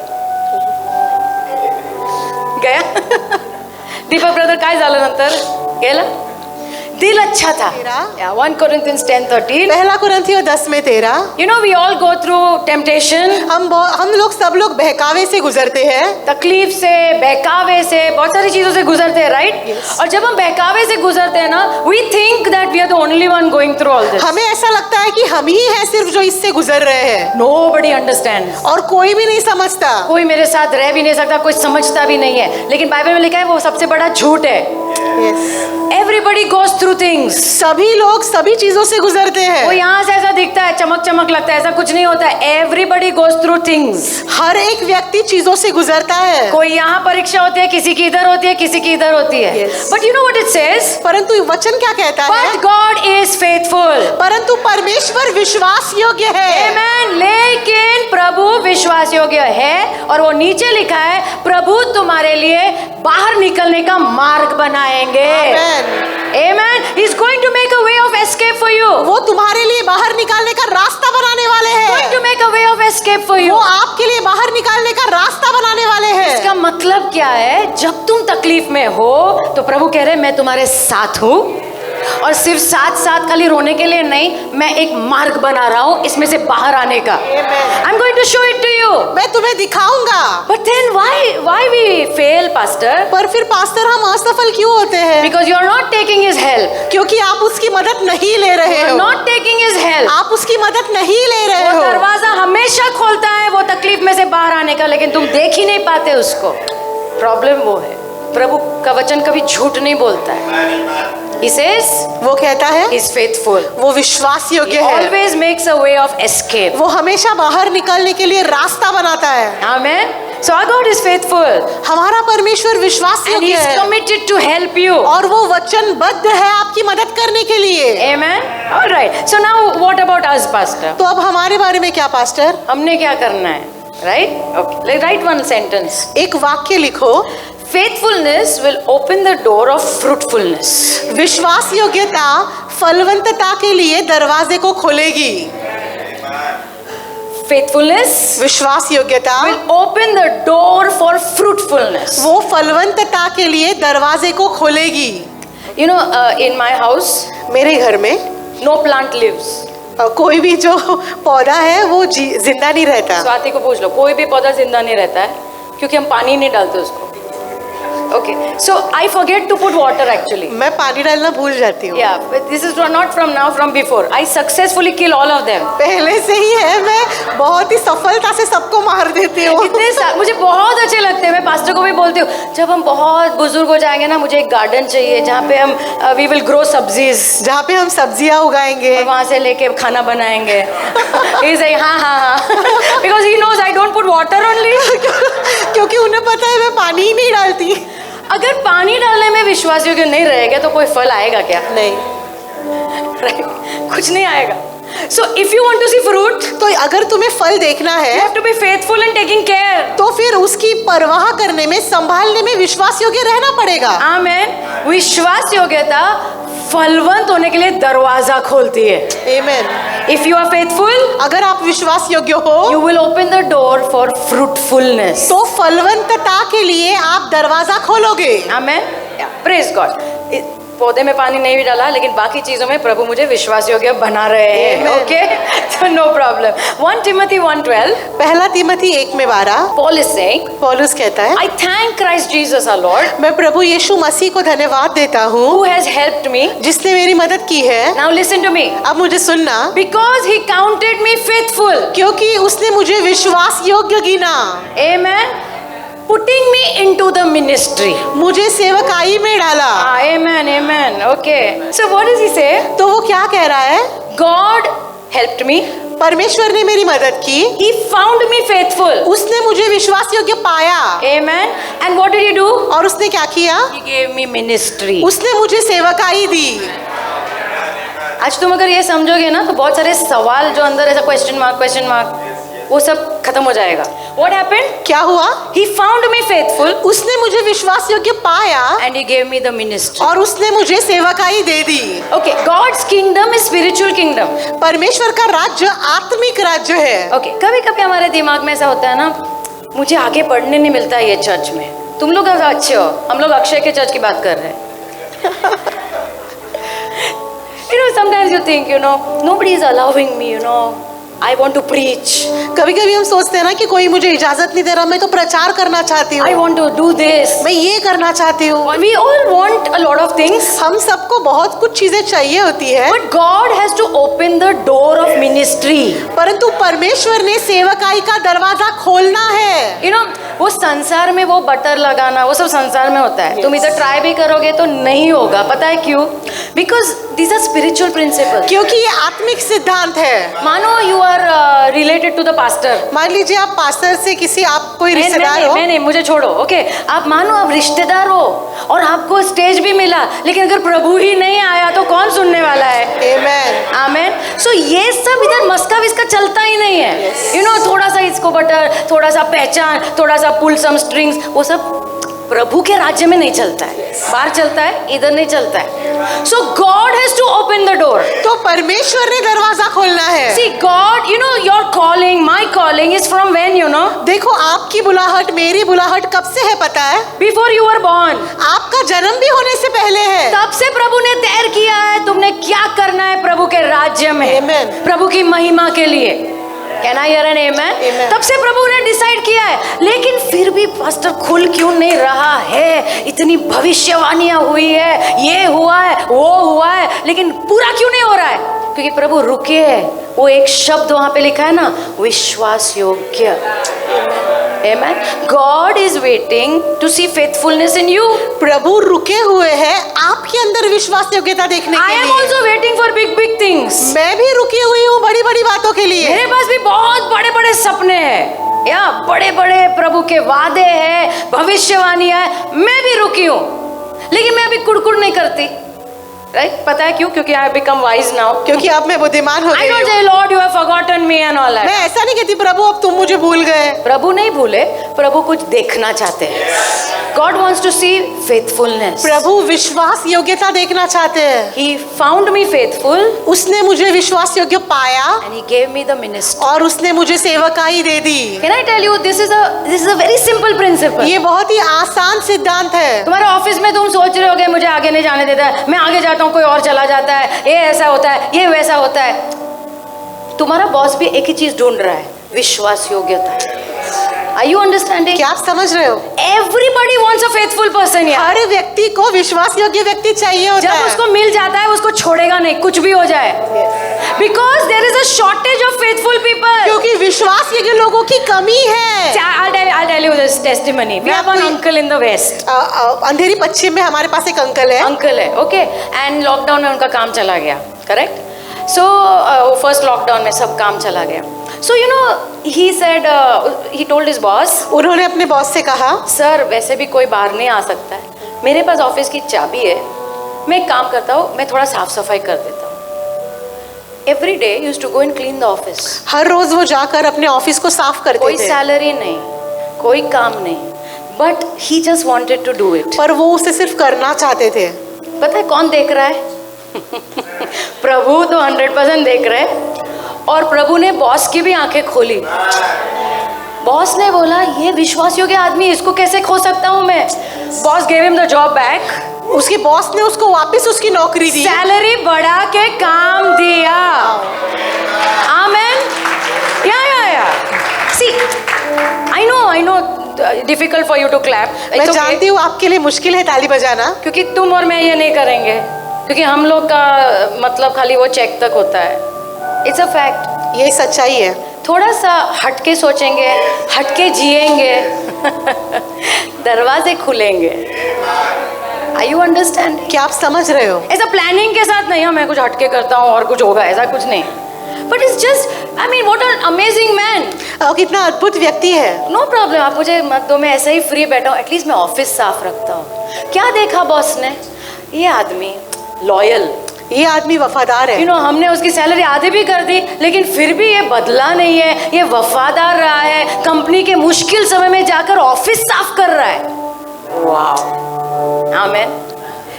गया? दीपक ब्रदर, काय झालं नंतर? गेला? दिल अच्छा था। 1 Corinthians 10:13। पहला कुरिन्थियों 10 में 13। You know we all go through temptation। हम लोग सब लोग बहकावे से गुजरते हैं। तकलीफ से, बहकावे से, बहुत सारी चीजों से गुजरते हैं, राइट? और जब हम बहकावे से गुजरते हैं ना, we think that we are the only one going through all this। हमें ऐसा लगता है कि हम ही हैं सिर्फ जो इससे गुजर रहे हैं। Nobody understands। और कोई भी नहीं समझता। कोई मेरे साथ रह भी नहीं सकता, कोई समझता भी नहीं है। लेकिन बाइबल में लिखा है वो सबसे बड़ा झूठ है। Everybody goes through things। सभी लोग सभी चीजों से गुजरते हैं। वो यहाँ से ऐसा दिखता है, चमक चमक लगता है, ऐसा कुछ नहीं होता है। Everybody goes through things। हर एक व्यक्ति चीजों से गुजरता है। कोई यहाँ परीक्षा होती है, किसी की इधर होती है, किसी की इधर होती है। But you know what it says? परंतु वचन क्या कहता है? But God is faithful। परंतु परमेश्वर विश्वास योग्य है। Amen। लेकिन प्रभु विश्वास योग्य है, और वो नीचे लिखा है प्रभु तुम्हारे लिए बाहर निकलने का मार्ग बनाएंगे। Amen। He's going to make a way of escape for you। वो तुम्हारे लिए बाहर निकालने का रास्ता बनाने वाले हैं। Going to make a way of escape for you। वो आपके लिए बाहर निकालने का रास्ता बनाने वाले हैं। इसका मतलब क्या है? जब तुम तकलीफ में हो तो प्रभु कह रहे मैं तुम्हारे साथ हूँ, और सिर्फ साथ साथ खाली रोने के लिए नहीं, मैं एक मार्ग बना रहा हूँ इसमें से बाहर आने का। I'm going to show it to you। मैं तुम्हें दिखाऊंगा। But then why we fail, pastor? पर फिर पास्टर हम असफल क्यों होते हैं? Because you are not taking his help। क्योंकि आप उसकी मदद नहीं ले रहे हो। Not taking his help। आप उसकी मदद नहीं ले रहे वो हो। दरवाजा हमेशा खोलता है वो तकलीफ में से बाहर आने का, लेकिन तुम देख ही नहीं पाते उसको। प्रॉब्लम वो है। प्रभु का वचन कभी झूठ नहीं बोलता है. He says वो कहता है he's faithful. वो विश्वास He योग्य है, always makes a way of escape. वो हमेशा बाहर निकलने के लिए रास्ता बनाता है। Amen. So our God is faithful हमारा परमेश्वर विश्वास and योग्य He's है committed to help you. और वो वचनबद्ध है आपकी मदद करने के लिए। Amen. All right. So now what about us, Pastor? तो अब हमारे बारे में क्या पास्टर? हमने क्या करना है? Right? Okay. Let's write one sentence. एक वाक्य लिखो, Faithfulness will open the door of fruitfulness. विश्वास योग्यता फलवंतता के लिए दरवाजे को खोलेगी। Faithfulness विश्वास योग्यता will open the door for fruitfulness. वो फलवंतता के लिए दरवाजे को खोलेगी। You know, in my house, मेरे घर में no plant lives. कोई भी जो पौधा है वो जिंदा नहीं रहता। स्वाति को पूछ लो, कोई भी पौधा जिंदा नहीं रहता है क्योंकि हम पानी नहीं डालते उसको. Okay, so I forget to put water actually. मैं पानी डालना भूल जाती हूँ। Yeah, but this is not from now, from before. I successfully kill all of them. पहले से ही है, मैं बहुत ही सफलता से सबको मार देती हूँ। मुझे बहुत अच्छे लगते हैं, मैं पास्टर को भी बोलती हूँ जब हम बहुत बुजुर्ग हो जाएंगे ना, मुझे एक गार्डन चाहिए जहाँ पे हम वी विल ग्रो सब्जीज, जहाँ पे हम सब्जियाँ उगाएंगे, वहाँ से लेके खाना बनाएंगे. He's like हाँ हाँ हाँ, because he knows I don't put water only. क्योंकि उन्हें पता है मैं पानी ही नहीं डालती। अगर पानी डालने में विश्वास योग्य नहीं रहेगा तो कोई फल आएगा क्या? नहीं, कुछ नहीं आएगा. So if you want to see fruit, तो अगर तुम्हें फल देखना you है have to be faithful in taking care. तो फिर उसकी परवाह करने में, संभालने में विश्वास योग्य रहना पड़ेगा। आमेन. विश्वास योग्यता फलवंत होने के लिए दरवाजा खोलती है. आमेन। If you are faithful, अगर आप विश्वास योग्य हो you will open the door for fruitfulness. तो फलवंतता के लिए आप दरवाजा खोलोगे। Amen. Yeah. Praise God. पौधे में पानी नहीं भी डाला, लेकिन बाकी चीजों में प्रभु मुझे विश्वास योग्य बना रहे हैं. ओके, तो नो प्रॉब्लम. 1 Timothy 1:12. पहला तिमोथी 1:12 Paul is saying, पौलुस कहता है, I thank Christ Jesus our Lord, मैं प्रभु यीशु मसीह को धन्यवाद देता हूँ who has helped me. जिसने मेरी मदद की है। Now listen to me. अब मुझे सुनना, Because he counted me faithful. क्योंकि उसने मुझे विश्वास योग्य गिना। Amen. Putting me into the ministry. मुझे सेवकाई में डाला। Amen. Amen. Okay. So what does he say? तो वो क्या कह रहा है? God helped me. परमेश्वर ने मेरी मदद की, He found me faithful. उसने मुझे विश्वास योग्य पाया। Amen. And what did he do? और उसने क्या किया? He gave me ministry. उसने मुझे सेवकाई दी। आज तुम अगर ये समझोगे ना तो बहुत सारे सवाल जो अंदर ऐसा क्वेश्चन मार्क वो सब खत्म हो जाएगा. What happened? क्या हुआ? He found me faithful. उसने मुझे विश्वास योग्य पाया And he gave me the ministry. और उसने मुझे सेवकाई दे दी। Okay, God's kingdom is spiritual kingdom. परमेश्वर का राज्य आत्मिक राज्य है। Okay, कभी कभी हमारे दिमाग में ऐसा होता है ना, मुझे आगे पढ़ने नहीं मिलता ये चर्च में. तुम लोग अच्छे हो, हम लोग अक्षय के चर्च की बात कर रहे हैं. You know, sometimes you think, you know, nobody is allowing me, you know, I want to preach. कभी कभी हम सोचते हैं ना कि कोई मुझे इजाजत नहीं दे रहा, मैं तो प्रचार करना चाहती हूँ, I want to do this. मैं ये करना चाहती हूँ। We all want a lot of things. हम सबको बहुत कुछ चीजें चाहिए होती है, But God has to open the door of ministry. परंतु परमेश्वर ने सेवकाई का दरवाजा खोलना है। You know, वो संसार में वो बटर लगाना, वो सब संसार में होता है. तुम इधर ट्राई भी करोगे तो नहीं होगा. पता है क्यों? Because these are spiritual principles. क्योंकि ये आत्मिक सिद्धांत है। मानो you are related to the pastor. मान लीजिए आप पास्टर से किसी, आप कोई रिश्तेदार हो। नहीं, मुझे छोड़ो. ओके, आप मानो आप रिश्तेदार हो और आपको स्टेज भी मिला, लेकिन अगर प्रभु ही नहीं आया तो कौन सुनने वाला है? आमेन। आमेन. सो ये सब इधर मस्का विस्का चलता ही नहीं है. यू नो, थोड़ा सा इसको बटर, थोड़ा सा पहचान, थोड़ा सा पुल सम स्ट्रिंग्स, वो सब प्रभु के राज्य में नहीं चलता है. बाहर चलता है, इधर नहीं चलता है. So God has to open the door. तो परमेश्वर ने दरवाजा खोलना है। See God, you know, your calling, my calling is from when, you know. देखो, आपकी बुलाहट, मेरी बुलाहट कब से है पता है? Before you were born. आपका जन्म भी होने से पहले है। तब से प्रभु ने तय किया है तुमने क्या करना है प्रभु के राज्य में. Amen. प्रभु की महिमा के लिए. Can I hear an amen? Amen. तब से प्रभु ने डिसाइड किया है, लेकिन फिर भी पास्टर खुल क्यों नहीं रहा है? इतनी भविष्यवाणियां हुई है, ये हुआ है, वो हुआ है, लेकिन पूरा क्यों नहीं हो रहा है? क्योंकि प्रभु रुके है. वो एक शब्द वहां पे लिखा है ना, विश्वास योग्य. Amen. God is waiting to see faithfulness in you. प्रभु रुके हुए हैं आपके अंदर विश्वास योग्यता देखने I के am लिए। also waiting for big things. मैं भी रुकी हुई हूँ बड़ी बड़ी बातों के लिए। मेरे पास भी बहुत बड़े बड़े सपने हैं या बड़े बड़े प्रभु के वादे हैं, भविष्यवाणी है। मैं भी रुकी हूँ, लेकिन मैं अभी कुड़कुड़ नहीं करती। राइट? पता है क्यों? क्योंकि आई बिकम वाइज नाउ। क्योंकि अब मैं बुद्धिमान हो आई गई डोंट हूँ। से Lord you have forgotten me and all that. मैं ऐसा नहीं कहती प्रभु अब तुम मुझे भूल गए। प्रभु नहीं भूले, प्रभु कुछ देखना चाहते हैं। God wants to see faithfulness. प्रभु विश्वास योग्यता देखना चाहते हैं। He found me faithful उसने मुझे विश्वास योग्य पाया and he gave me the ministry. और उसने मुझे सेवकाई दे दी। Can I tell you this is a very simple principle. ये बहुत ही आसान सिद्धांत है। तुम्हारे ऑफिस में तुम सोच रहे होगे मुझे आगे नहीं जाने देता है, मैं आगे जाता हूँ कोई और चला जाता है, ये ऐसा होता है, ये वैसा होता है। तुम्हारा बॉस भी एक ही चीज ढूंढ रहा है, विश्वास योग्यता। Are you understanding? क्या आप समझ रहे हो? Everybody wants a faithful person यार। हर व्यक्ति को विश्वास योग्य व्यक्ति चाहिए होता जब है। उसको मिल जाता है उसको छोड़ेगा नहीं, कुछ भी हो जाए। Because there is a shortage of faithful people. क्योंकि विश्वास योग्य लोगों की कमी है। I'll tell you this testimony. We have one uncle in the west. अंधेरी पश्चिम में हमारे पास एक अंकल है। अंकल है, ओके, एंड लॉकडाउन में उनका काम चला गया, करेक्ट? सो फर्स्ट लॉकडाउन में सब काम चला गया। So you know he said, he told his boss, उन्होंने अपने बॉस से कहा, सर वैसे भी कोई बाहर नहीं आ सकता है, मेरे पास ऑफिस की चाबी है, मैं एक काम करता हूँ, मैं थोड़ा साफ सफाई कर देता हूँ। Every day used to go and clean the office. हर रोज वो जाकर अपने ऑफिस को साफ करते कोई थे। सैलरी नहीं, कोई काम नहीं, but he just wanted to do it. पर वो उसे सिर्फ करना चाहते थे। पता है कौन देख रहा है? प्रभु तो 100% देख रहे हैं। और प्रभु ने बॉस की भी आंखें खोली। बॉस ने बोला ये विश्वास योग्य आदमी, इसको कैसे खो सकता हूं मैं? Boss gave him the job back. उसके बॉस ने उसको वापस उसकी नौकरी दी, सैलरी बढ़ा के काम दिया। आमेन। या see, I know difficult for you to clap. मैं जानती हूँ आपके लिए मुश्किल है ताली बजाना, क्योंकि तुम और मैं ये नहीं करेंगे, क्योंकि हम लोग का मतलब खाली वो चेक तक होता है। इट्स अ फैक्ट, ये सच्चाई है। थोड़ा सा हटके सोचेंगे, हटके जिएंगे, दरवाजे खुलेंगे। Are you understand? क्या आप समझ रहे हो? ऐसा प्लानिंग के साथ नहीं, मैं कुछ हटके करता हूँ और कुछ होगा, ऐसा कुछ नहीं। But it's just, I mean what an amazing man. कितना अद्भुत व्यक्ति है। नो प्रॉब्लम, आप मुझे मत दो, मैं ऐसे ही फ्री बैठा हूँ, एटलीस्ट मैं ऑफिस साफ रखता हूँ। क्या देखा बॉस ने? ये आदमी लॉयल, ये आदमी वफादार है। यू नो हमने उसकी सैलरी आधी भी कर दी, लेकिन फिर भी ये बदला नहीं है, ये वफादार रहा है, कंपनी के मुश्किल समय में जाकर ऑफिस साफ कर रहा है। Wow, amen.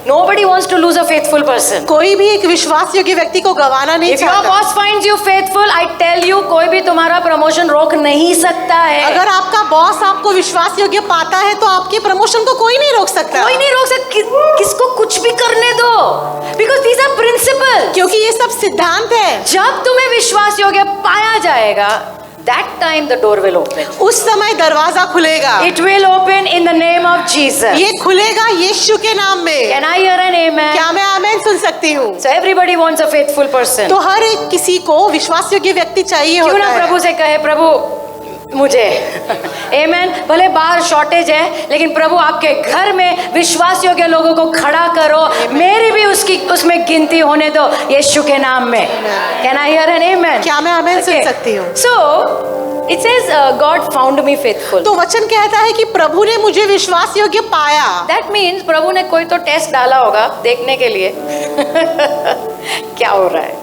Nobody wants to lose a faithful person. कोई भी एक विश्वास योग्य व्यक्ति को गंवाना नहीं If your चाहता। boss finds you faithful, I tell you, कोई भी तुम्हारा प्रमोशन रोक नहीं सकता है। अगर आपका बॉस आपको विश्वास योग्य पाता है तो आपके प्रमोशन को कोई नहीं रोक सकता। कोई नहीं रोक सकता, किसको कुछ भी करने दो, because these are principles. क्योंकि ये सब सिद्धांत है। जब तुम्हें विश्वास योग्य पाया जाएगा, that time the door will open. उस समय दरवाजा खुलेगा। It will open in the name of Jesus. ये खुलेगा यीशु के नाम में। Can I hear an amen? क्या मैं आमेन सुन सकती हूँ? So everybody wants a faithful person. तो हर एक किसी को विश्वास योग्य व्यक्ति चाहिए क्यों होता ना है। प्रभु से कहे, प्रभु मुझे आमेन, भले बाहर शॉर्टेज है, लेकिन प्रभु आपके घर में विश्वास योग्य लोगों को खड़ा करो, मेरी भी उसमें गिनती होने दो यीशु के नाम में। Can I hear an amen? क्या मैं आमेन सुन सकती हूँ? So it says God found me faithful. तो वचन कहता है कि प्रभु ने मुझे विश्वास योग्य पाया। That means प्रभु ने कोई तो टेस्ट डाला होगा देखने के लिए क्या हो रहा है।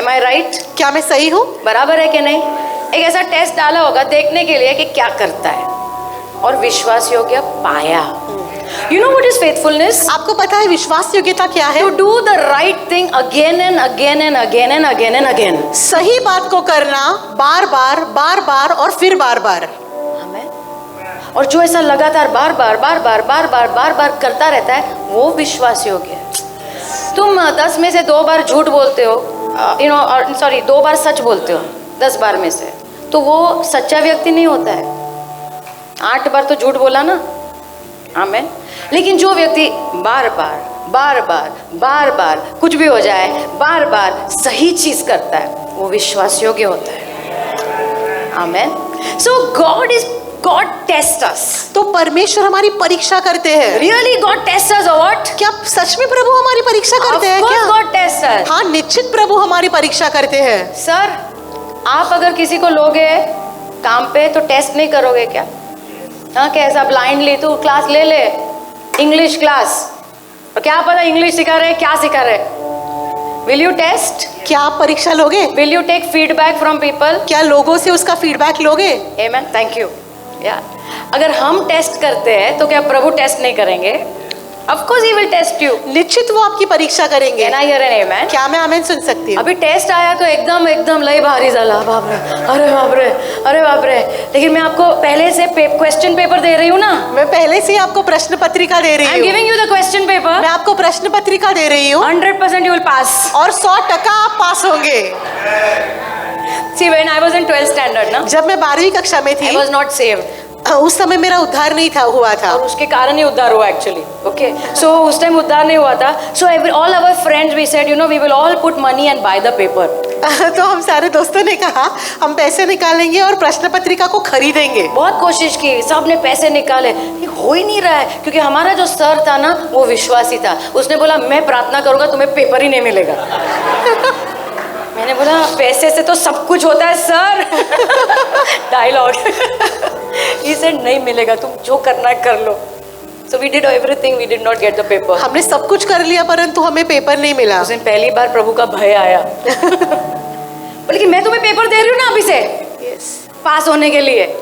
Am I right? क्या मैं सही हूँ? बराबर है कि नहीं? एक ऐसा टेस्ट डाला होगा देखने के लिए कि क्या करता है, और विश्वास योग्य पाया। You know what is faithfulness? आपको पता है विश्वास योग्यता क्या है? To do the right thing again and again and again and again and again. सही बात को करना बार बार और फिर बार बार। आमेन। और जो ऐसा लगातार बार बार करता रहता है, वो विश्वास योग्य है। तुम 10 में से 2 बार झूठ बोलते हो, 2 बार सच बोलते हो 10 बार में से, तो वो सच्चा व्यक्ति नहीं होता है। 8 बार तो झूठ बोला ना, आमेन। लेकिन जो व्यक्ति बार बार कुछ भी हो जाए, बार बार सही चीज करता है, वो विश्वास योग्य होता है। आमेन। So God is God tests us. तो परमेश्वर हमारी परीक्षा करते हैं। Really, God tests us or what? क्या सच में प्रभु हमारी परीक्षा Of करते हैं course, क्या? God tests us. हाँ, निश्चित प्रभु हमारी परीक्षा करते हैं। सर, आप अगर किसी को लोगे काम पे तो टेस्ट नहीं करोगे क्या? हाँ, कैसा ब्लाइंडली तू क्लास ले ले, इंग्लिश क्लास, और क्या पता इंग्लिश सिखा रहे क्या सिखा रहे? Will you test? क्या आप परीक्षा लोगे? Will you take feedback from people? क्या लोगों से उसका फीडबैक लोगे? Amen, thank you. या अगर हम टेस्ट करते हैं तो क्या प्रभु टेस्ट नहीं करेंगे? Of course he will test you. निश्चित वो आपकी परीक्षा करेंगे। Can I hear an amen? क्या मैं आमेन सुन सकती हूँ? अभी टेस्ट आया तो एकदम लय भारी झाला, बाप रे, अरे बाप रे, अरे बाप रे। लेकिन मैं आपको पहले से क्वेश्चन पेपर दे रही हूँ ना, मैं पहले से ही आपको प्रश्न पत्रिका दे आई रही एम हूँ। Giving you the question paper. मैं आपको प्रश्न पत्रिका दे रही हूँ 100% you will pass. और 100% आप पास होंगे। See, when I was in 12th standard, ना, जब मैं 12वीं कक्षा में I थी, was not saved. उस समय मेरा उद्धार नहीं था हुआ था। और उसके कारण ही उद्धार हुआ एक्चुअली। ओके, सो उस टाइम उद्धार नहीं हुआ था। So all our friends we said, you know, we will all put money and buy the paper. तो हम सारे दोस्तों ने कहा हम पैसे निकालेंगे और प्रश्न पत्रिका को खरीदेंगे। बहुत कोशिश की, सब ने पैसे निकाले, ये हो ही नहीं रहा है, क्योंकि हमारा जो सर था ना वो विश्वासी था। उसने बोला मैं प्रार्थना करूंगा तुम्हें पेपर ही नहीं मिलेगा। मैंने बोला पैसे से तो सब कुछ होता है सर। डायलॉग। ही सेड नहीं मिलेगा, तुम जो करना है कर लो। So we did everything, we did not get the paper. हमने सब कुछ कर लिया परंतु हमें पेपर नहीं मिला। उस दिन पहली बार प्रभु का भय आया। बोले कि मैं तुम्हें पेपर दे रही हूँ ना अभी से पास होने के लिए।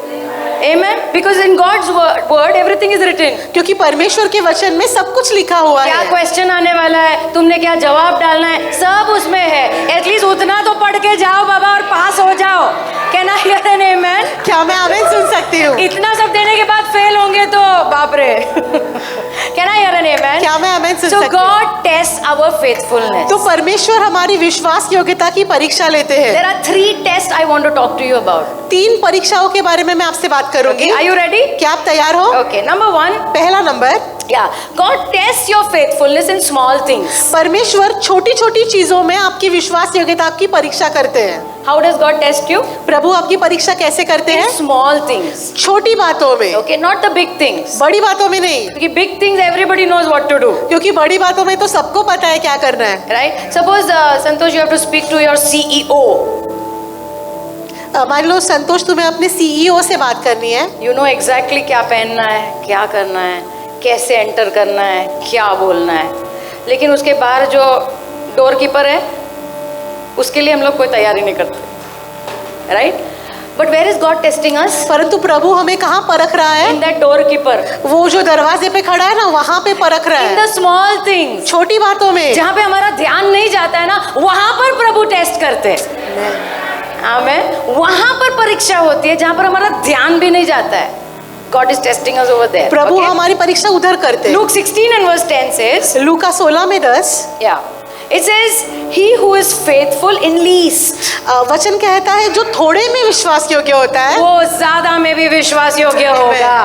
Amen? Because in God's word everything is written. क्योंकि परमेश्वर के वचन में सब कुछ लिखा हुआ क्या है। क्वेश्चन आने वाला है, तुमने क्या जवाब डालना है, सब उसमें है। एटलीस्ट उतना तो पढ़ के जाओ बाबा और पास हो जाओ। Can I hear an amen? क्या मैं आमेन सुन सकती हूँ? इतना सब देने के बाद फेल होंगे तो बाप रे। Can I hear an amen? क्या मैं आमेन सुन So सकती हूँ? God tests our faithfulness. तो परमेश्वर हमारी विश्वास योग्यता की परीक्षा लेते हैं। There are 3 tests I want to talk to you about. 3 परीक्षाओं के बारे में मैं आपसे बात करूंगी। Are you ready? क्या आप तैयार हो? Okay, number 1. पहला number, Yeah, God tests your faithfulness in small things. परमेश्वर छोटी छोटी चीजों में आपकी विश्वास योग्यता की परीक्षा करते हैं। How does God test you? प्रभु आपकी परीक्षा कैसे करते In हैं? small things. छोटी बातों में, Okay, not the big things. बड़ी बातों में नहीं, क्योंकि big things everybody knows what to do. क्योंकि बड़ी बातों में तो सबको पता है क्या करना है। Right? Suppose Santosh, you have to speak to your CEO. मान लो संतोष, तुम्हें अपने सीईओ से बात करनी है। You know exactly क्या पहनना है, क्या करना है, कैसे एंटर करना है, क्या बोलना है। लेकिन उसके बाहर जो डोर कीपर है उसके लिए हम लोग कोई तैयारी नहीं करते। Right? But where is God testing us? परंतु प्रभु हमें कहाँ परख रहा है? In that door keeper. वो जो दरवाजे पे खड़ा है ना, वहाँ पे परख रहा इन है। The small things. छोटी बातों में, जहाँ पे हमारा ध्यान नहीं जाता है ना, वहां पर प्रभु टेस्ट करते हैं। आमेन। वहां पर परीक्षा होती है जहाँ पर हमारा ध्यान भी नहीं जाता है। God is testing us over there. Prabhu Okay? हमारी परीक्षा उधर करते हैं। Luke 16 and verse 10 says, लूका 16 में 10, yeah, it says, he who is faithful in least, वचन कहता है जो थोड़े में विश्वास योग्य होता है वो ज्यादा में भी विश्वास योग्य होगा।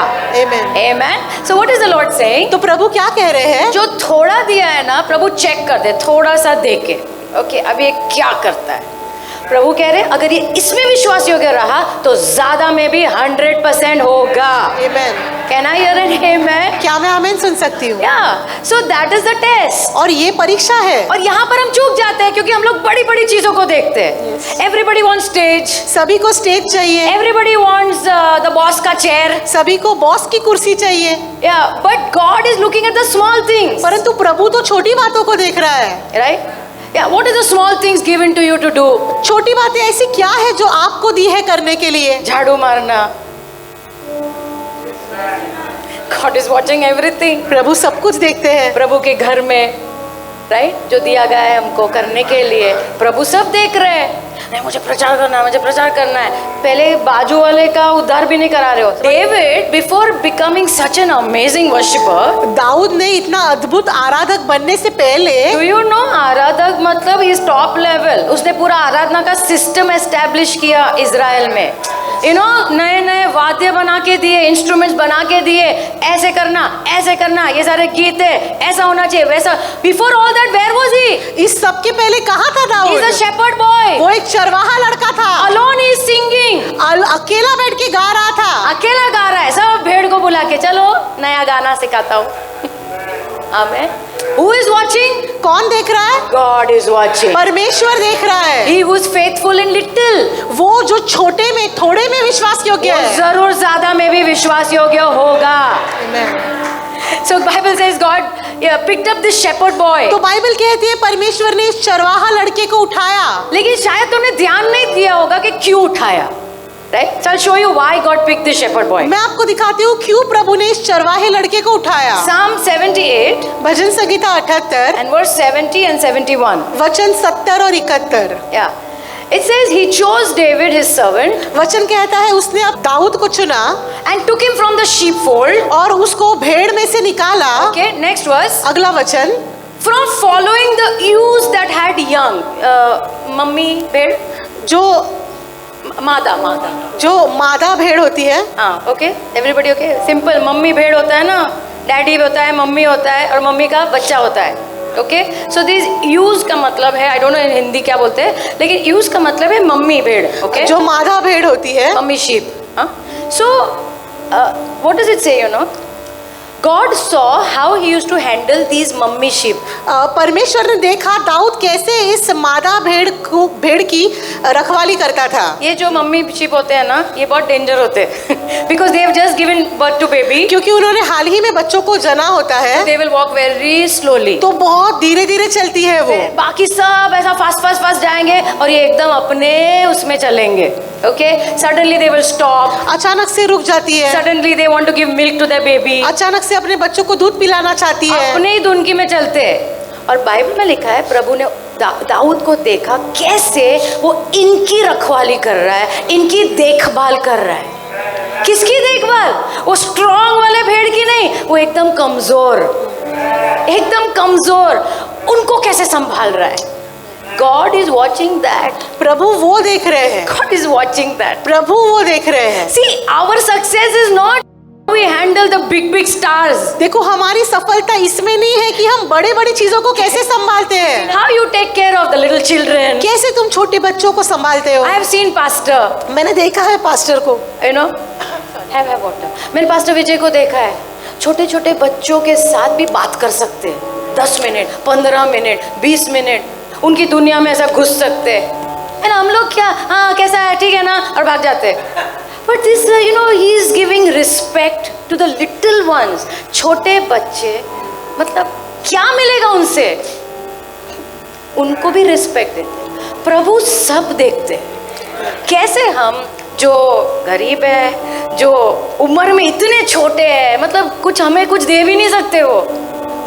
Amen. Amen. So what is the Lord saying? तो प्रभु क्या कह रहे हैं? जो थोड़ा दिया है ना, प्रभु चेक कर दे, थोड़ा सा दे के। ओके, अब ये क्या करता है? प्रभु कह रहे अगर ये इसमें विश्वास योग्य रहा तो ज्यादा में भी 100% होगा। Amen. Can I hear an amen? क्या मैं आमेन सुन सकती हूँ? Yeah. So that is the test. और ये परीक्षा है। और यहाँ पर हम चूक जाते हैं क्योंकि हम लोग बड़ी बड़ी चीजों को देखते हैं। Everybody wants stage. सभी को स्टेज चाहिए, Everybody wants the boss का chair. सभी को बॉस की कुर्सी चाहिए, Yeah. But God is looking at the small things. परंतु प्रभु तो छोटी बातों को देख रहा है। Right? Yeah. What are the small things given to you to do? छोटी बातें ऐसी क्या है जो आपको दी है करने के लिए? झाड़ू मारना। God is watching everything. प्रभु सब कुछ देखते हैं। प्रभु के घर में, राइट, जो दिया गया है हमको करने के लिए, प्रभु सब देख रहे हैं। नहीं, मुझे प्रचार करना है, मुझे प्रचार करना है। पहले बाजू वाले का उद्धार भी नहीं करा रहे हो। David, before becoming such an amazing worshipper, दाऊद ने इतना अद्भुत आराधक बनने से पहले, डू यू नो, आराधक मतलब इज टॉप लेवल। उसने पूरा आराधना का सिस्टम एस्टेब्लिश किया इजराइल में। यू नो नए नए वाद्य बना के दिए, इंस्ट्रूमेंट्स बना के दिए, ऐसे करना, ये सारे गीत है, ऐसा होना चाहिए, वैसा। Before all that where was he? इस सब के पहले कहाँ था ही इज अ दाऊद? शेपर्ड बॉय, वो एक चरवाहा लड़का था, अलोन ही इज सिंगिंग, अकेला बैठ के गा रहा था। अकेला गा रहा है, सब भेड़ को बुला के चलो नया गाना सिखाता हूँ। आमेन। Who is watching? कौन देख रहा है? God is watching. परमेश्वर देख रहा है। He who is faithful in little, वो जो छोटे में थोड़े में विश्वास योग्य वो है, जरूर ज्यादा में भी विश्वास योग्य होगा। So Bible says God picked up this shepherd boy. तो बाइबल कहती है परमेश्वर ने इस चरवाहा लड़के को उठाया। लेकिन शायद तुमने ध्यान नहीं दिया होगा कि क्यों उठाया। Right? So I'll show you why God picked this shepherd boy. मैं आपको दिखाती हूँ क्यों प्रभु ने इस चरवाहे लड़के को उठाया। Psalm 78 bhajan Sangeeta 78 and verse 70 and 71. वचन 70 और 71। Yeah. It says he chose David his servant वचन कहता है उसने अब दाऊद को चुना and took him from the sheepfold. और उसको भेड़ में से निकाला। Okay, next verse. अगला वचन, From following the ewes that had young. Mummy भेड़, जो मादा। जो मादा भेड़ होती है। हाँ, okay, everybody okay, simple. Mummy भेड़ होता है ना, डैडी होता है, मम्मी होता है, और मम्मी का बच्चा होता है। ओके, सो दिस यूज का मतलब है, आई डोंट नो इन हिंदी क्या बोलते हैं, लेकिन यूज का मतलब है मम्मी भेड़। ओके, जो मादा भेड़ होती है, मम्मी शीप। हाँ, सो व्हाट डज इट से, you know, God saw how he used to handle these mummy sheep. परमेश्वर ने देखा दाऊद कैसे इस मादा भेड़ की रखवाली करता था। ये जो मम्मी शीप होते हैं ना, ये बहुत डेंजर होते हैं because they have just given birth to baby. क्योंकि उन्होंने हाल ही में बच्चों को जना होता है, They will walk very slowly. तो बहुत धीरे धीरे चलती है वो। बाकी सब ऐसा फास्ट जाएंगे और ये एकदम अपने उसमें चलेंगे। Okay, suddenly they will stop. अचानक से रुक जाती है, Suddenly they want to give milk to their baby. अचानक से अपने बच्चों को दूध पिलाना चाहती है। अपने ही धुन की में चलते हैं। और बाइबल में लिखा है प्रभु ने दाऊद को देखा कैसे वो इनकी रखवाली कर रहा है, इनकी देखभाल कर रहा है। किसकी देखभाल? वो स्ट्रॉन्ग वाले भेड़ की नहीं, वो एकदम कमजोर, उनको कैसे संभाल रहा है। God is watching that. प्रभु वो देख रहे हैं, God is watching that. प्रभु वो देख रहे हैं। See, our success is not we handle the big stars. देखो हमारी सफलता इसमें नहीं है कि हम बड़े बड़ी चीजों को कैसे संभालते हैं। How you take care of the little children. कैसे तुम छोटे बच्चों को संभालते हो। I have seen pastor. मैंने देखा है पास्टर को, You know, have water. मैंने पास्टर विजय को देखा है, छोटे छोटे बच्चों के साथ भी बात कर सकते हैं। 10 मिनट, 15 मिनट, 20 मिनट उनकी दुनिया में ऐसा घुस सकते हैं। हम लोग क्या, हाँ कैसा है, ठीक है ना, और भाग जाते हैं। But this you know he is giving respect to the little ones. छोटे बच्चे, मतलब क्या मिलेगा उनसे? उनको भी रिस्पेक्ट देते। प्रभु सब देखते हैं। कैसे हम जो गरीब है, जो उम्र में इतने छोटे हैं, मतलब कुछ हमें कुछ दे भी नहीं सकते, वो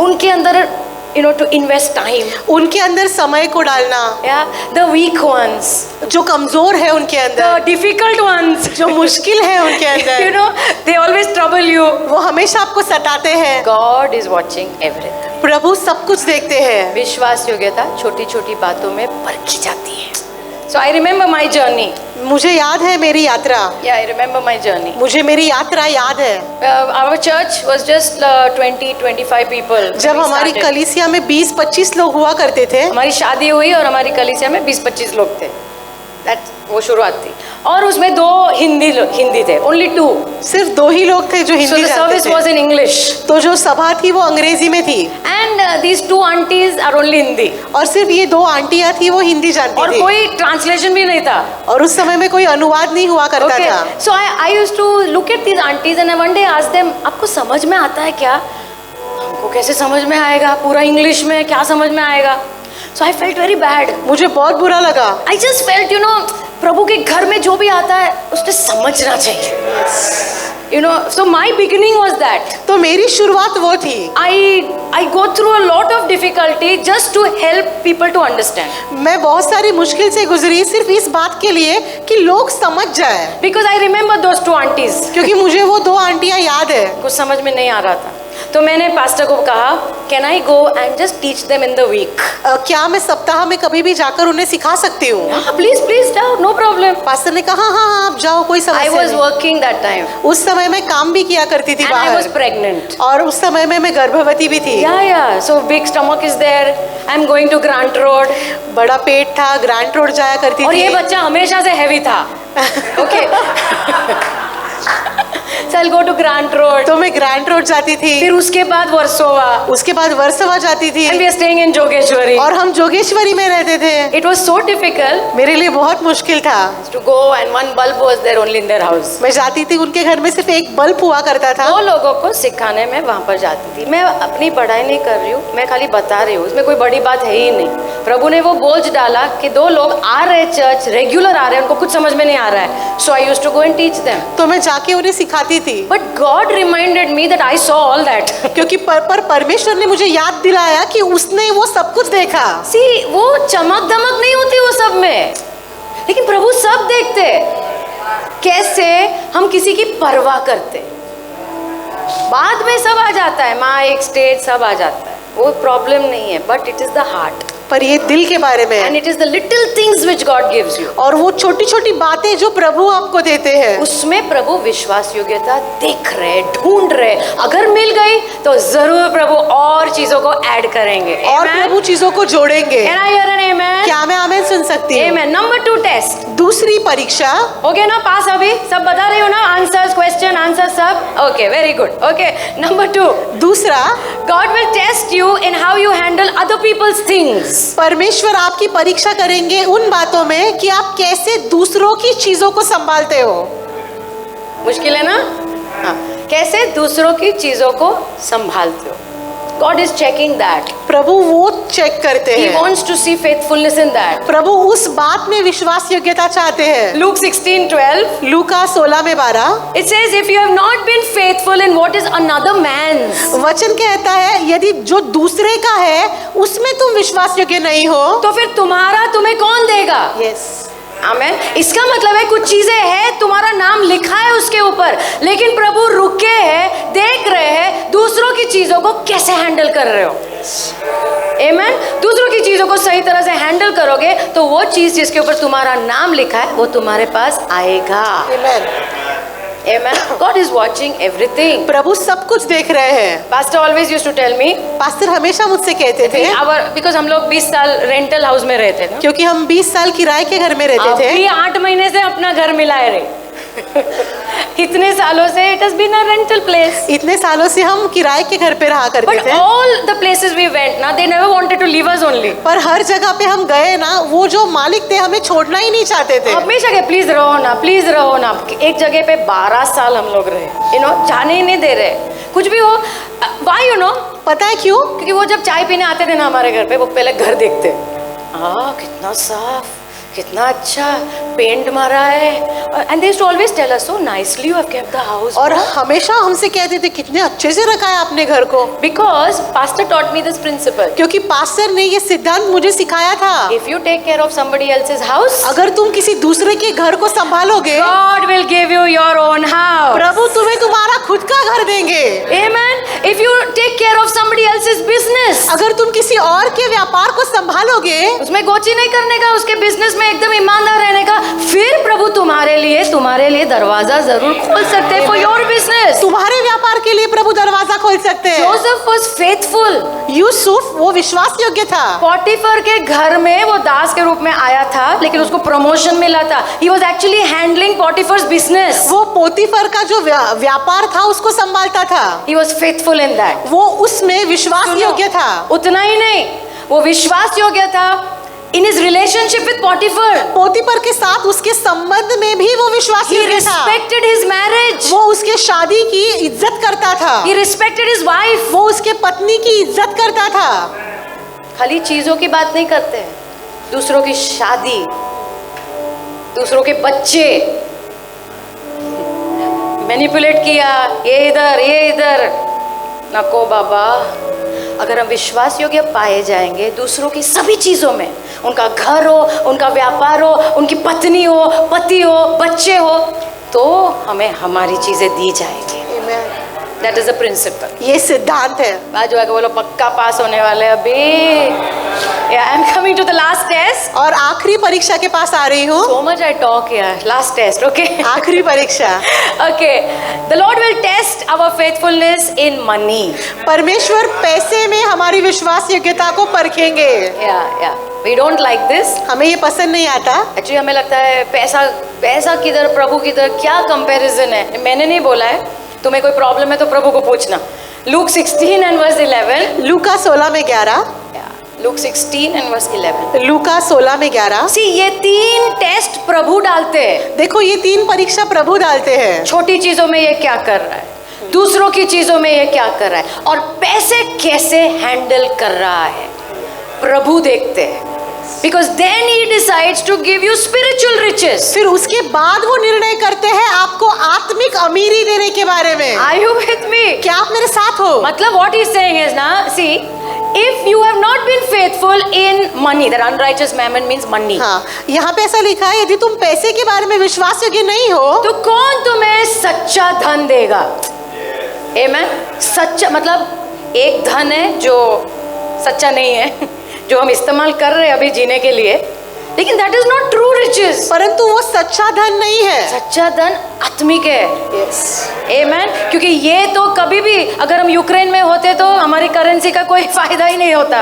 उनके अंदर you know to invest time, उनके अंदर समय को डालना। the weak ones, जो कमजोर है उनके the अंदर, difficult ones, जो मुश्किल है उनके अंदर, you know they always trouble you. वो हमेशा आपको सताते हैं। God is watching everything. प्रभु सब कुछ देखते हैं। विश्वास योग्यता छोटी छोटी बातों में परखी जाती है। So I remember my journey. मुझे याद है मेरी यात्रा। Yeah, I remember my journey. मुझे मेरी यात्रा याद है। Our church was just 20-25 people. जब हमारी कलीसिया में 20-25 लोग हुआ करते थे। हमारी शादी हुई और हमारी कलीसिया में 20-25 लोग थे। वो शुरुआत थी, और उसमें 2 हिंदी थे, only 2. सिर्फ 2 ही लोग थे जो हिंदी जानते थे। So the service was in English. तो जो सभा थी वो अंग्रेजी में थी। And these 2 aunties are only Hindi. और सिर्फ ये 2 आंटियां थी, वो हिंदी जानती और थी। कोई ट्रांसलेशन भी नहीं था। और उस समय में कोई अनुवाद नहीं हुआ करता था। So I used to look at these aunties and one day ask them, आपको समझ में आता है क्या? हमको कैसे समझ में आएगा, पूरा इंग्लिश में क्या समझ में आएगा? So I felt very bad. मुझे बहुत बुरा लगा। I just felt, you know, प्रभु के घर में जो भी आता है उसने समझना चाहिए। You know, so my beginning was that. तो मेरी शुरुआत वो थी। I go through a lot of difficulty just to help people to understand. मैं बहुत सारी मुश्किल से गुजरी सिर्फ इस बात के लिए कि लोग समझ जाए। Because I remember those 2 aunties. क्योंकि मुझे वो 2 आंटियां याद है। कुछ समझ में नहीं आ रहा था। तो मैंने पास्टर को कहा, can I go and just teach them in the week? क्या मैं सप्ताह में कभी भी जाकर उन्हें सिखा सकती हूँ? प्लीज प्लीज जाओ, नो प्रॉब्लम। पास्टर ने कहा हाँ आप जाओ, कोई आई समस्या वॉज नहीं। वर्किंग दैट टाइम उस समय मैं काम भी किया करती थी एंड आई बाहर, वॉज प्रेग्नेंट। और उस समय में मैं गर्भवती भी थी। या so big stomach is there, I am going to Grant Road. बड़ा पेट था, ग्रांट रोड जाया करती और थी। ये बच्चा हमेशा से हैवी था। ओके चल गो टू ग्रांट रोड। तो मैं ग्रांट रोड जाती थी, फिर उसके बाद वर्सोवा, उसके बाद वर्सोवा जाती थी, and we are staying in Jogeshwari. और हम जोगेश्वरी में रहते थे। इट वाज सो डिफिकल्ट मेरे लिए बहुत मुश्किल था। To go and one bulb was there only in their house. मैं जाती थी, उनके घर में सिर्फ एक बल्ब हुआ करता था। 2 लोगों को सिखाने में वहां पर जाती थी। मैं अपनी पढ़ाई नहीं कर रही हूँ, मैं खाली बता रही हूँ, इसमें कोई बड़ी बात है ही नहीं। प्रभु ने वो बोझ डाला कि 2 लोग आ रहे चर्च, रेगुलर आ रहे हैं, उनको कुछ समझ में नहीं आ रहा है, so I used to go and teach them. तो मैं जाके उन्हें सिखाती थी। But God reminded me that I saw all that. क्योंकि पर परमेश्वर ने मुझे याद दिलाया कि उसने वो सब कुछ देखा। सी वो चमक दमक नहीं होती वो सब में, लेकिन प्रभु सब देखते। कैसे हम किसी की परवाह करते, बाद में सब आ जाता है, माइक स्टेज सब आ जाता है, वो प्रॉब्लम नहीं है, but it is the heart पर ये दिल के बारे में एंड है। It is the little things which God gives you. और वो छोटी छोटी बातें जो प्रभु आपको देते हैं, उसमें प्रभु विश्वास योग्यता देख रहे, ढूंढ रहे। अगर मिल गई तो जरूर प्रभु और चीजों को ऐड करेंगे, और प्रभु चीजों को जोड़ेंगे। Can I hear an amen? क्या मैं आमेन सुन सकती हूँ? Amen. Number 2 test. दूसरी परीक्षा। हो गया ना पास? अभी सब बता रही हो ना, आंसर्स, क्वेश्चन आंसर सब? Okay, very good. Okay, number 2, दूसरा, God will test you in how you handle other people's things. परमेश्वर आपकी परीक्षा करेंगे उन बातों में कि आप कैसे दूसरों की चीजों को संभालते हो। मुश्किल है ना? हाँ, कैसे दूसरों की चीजों को संभालते हो। God is checking that. प्रभु वो चेक करते He हैं। wants to see faithfulness in that. प्रभु उस बात में विश्वास योग्यता चाहते हैं। Luke 16:12. लूका 16 में 12 It says, if you have not been faithful in what is another man's, वचन कहता है यदि जो दूसरे का है उसमें तुम विश्वास योग्य नहीं हो, तो फिर तुम्हारा तुम्हें कौन देगा? यस, आमेन। इसका मतलब है कुछ चीजें हैं, तुम्हारा नाम लिखा है उसके ऊपर, लेकिन प्रभु रुके हैं, देख रहे हैं दूसरों की चीजों को कैसे हैंडल कर रहे हो। आमेन। दूसरों की चीजों को सही तरह से हैंडल करोगे तो वो चीज जिसके ऊपर तुम्हारा नाम लिखा है वो तुम्हारे पास आएगा। आमेन। Amen. God is watching everything. प्रभु सब कुछ देख रहे हैं। Pastor always used to tell me, pastor हमेशा मुझसे कहते थे, because हम लोग 20 साल रेंटल हाउस में रहते ना, क्योंकि हम 20 साल किराए के घर में रहते थे। अभी 8 महीने से अपना घर मिलाए रहे। इतने सालों से it has been a rental place. इतने सालों से हम किराए के घर पे रहा करते But थे। all the places we went ना, they never wanted to leave us only. पर हर जगह पे हम गए ना, वो जो मालिक थे हमें छोड़ना ही नहीं चाहते थे। हमेशा के प्लीज रहो ना, प्लीज रहो ना। एक जगह पे 12 साल हम लोग रहे, जाने ही नहीं दे रहे। कुछ भी हो, why पता है क्यों? क्योंकि वो जब चाय पीने आते थे ना हमारे घर पे, वो पहले घर देखते, कितना साफ, कितना अच्छा पेंट मारा है, and they used to always tell us, so nicely you have kept the house. और हमेशा हमसे कहते थे कितने अच्छे से रखा है आपने घर को। Because pastor taught me this principle, क्योंकि पास्टर ने ये सिद्धांत मुझे सिखाया था, if you take care of somebody else's house, अगर तुम किसी दूसरे के घर को संभालोगे, God will give you your own house. प्रभु तुम्हें तुम्हारा खुद का घर देंगे। आमेन। If you take care of somebody else's business, अगर तुम किसी और के व्यापार को संभालोगे, उसमें गोची नहीं करने का, उसके बिजनेस में एकदम ईमानदार रहने का, फिर प्रभु तुम्हारे लिए दरवाजा जरूर खोल सकते हैं फॉर योर बिजनेस। तुम्हारे व्यापार के लिए प्रभु दरवाजा खोल सकते हैं। Joseph was faithful. यूसुफ वो विश्वास योग्य था। पॉटिफर के घर में वो दास के रूप में आया था, लेकिन उसको प्रमोशन मिला था। He was actually handling Potiphar's business. वो पोतीफर का जो व्यापार था उसको संभालता था। He was faithful in that. वो उसमें विश्वास योग्य था। उतना ही नहीं, वो विश्वास योग्य था in his relationship with Potiphar. पोतीफर के साथ उसके संबंध में भी वो विश्वास He योग्य था। respected his marriage. वो उसके शादी की इज्जत करता था। He respected his wife. वो उसके पत्नी की इज्जत करता था। खाली चीजों की बात नहीं करते हैं, दूसरों की शादी, दूसरों के बच्चे मैनिपुलेट किया, ये इधर, नको बाबा। अगर हम विश्वास योग्य पाए जाएंगे दूसरों की सभी चीजों में, उनका घर हो, उनका व्यापार हो, उनकी पत्नी हो, पति हो, बच्चे हो, तो हमें हमारी चीजें दी जाएगी। That is a principle. ये सिद्धांत है। बाजू आके बोलो पक्का पास होने वाले हैं अभी। I am coming to the last test. और आखिरी परीक्षा के पास आ रही हूँ। सो मच आई टॉक यार। Last test, okay. आखिरी परीक्षा। Okay, the Lord will test our faithfulness in money. परमेश्वर पैसे में हमारी विश्वास योग्यता को परखेंगे। Yeah. We don't like this. हमें ये पसंद नहीं आता। Actually हमें लगता है पैसा किधर, प्रभु किधर, क्या कंपैरिजन है। मैंने नहीं बोला है, तुम्हें कोई प्रॉब्लम है तो प्रभु को पूछना। Luke 16 and verse 11. लूका 16 में 11। Luke 16 and verse 11. लूका 16 में 11। See, ये 3 टेस्ट प्रभु डालते हैं। देखो ये 3 परीक्षा प्रभु डालते हैं। छोटी चीजों में ये क्या कर रहा है, दूसरों की चीजों में ये क्या कर रहा है, और पैसे कैसे हैंडल कर रहा है, प्रभु देखते हैं। Because then he decides to give you spiritual riches. फिर उसके बाद वो निर्णय करते हैं आपको आत्मिक अमीरी देने के बारे में। Are you with me? क्या आप मेरे साथ हो? मतलब what he's saying is ना, see, if you have not been faithful in money, that unrighteous mammon means money. हाँ, यहाँ पे ऐसा लिखा है यदि तुम पैसे के बारे में विश्वास योग्य नहीं हो तो कौन तुम्हें सच्चा धन देगा? Amen? सच्चा मतलब एक धन है जो सच्चा नहीं है, जो हम इस्तेमाल कर रहे हैं अभी जीने के लिए, लेकिन that is not true riches. परंतु वो सच्चा धन नहीं है। सच्चा धन आत्मिक है। आमेन। क्योंकि ये तो कभी भी अगर हम यूक्रेन में होते तो हमारी करेंसी का कोई फायदा ही नहीं होता।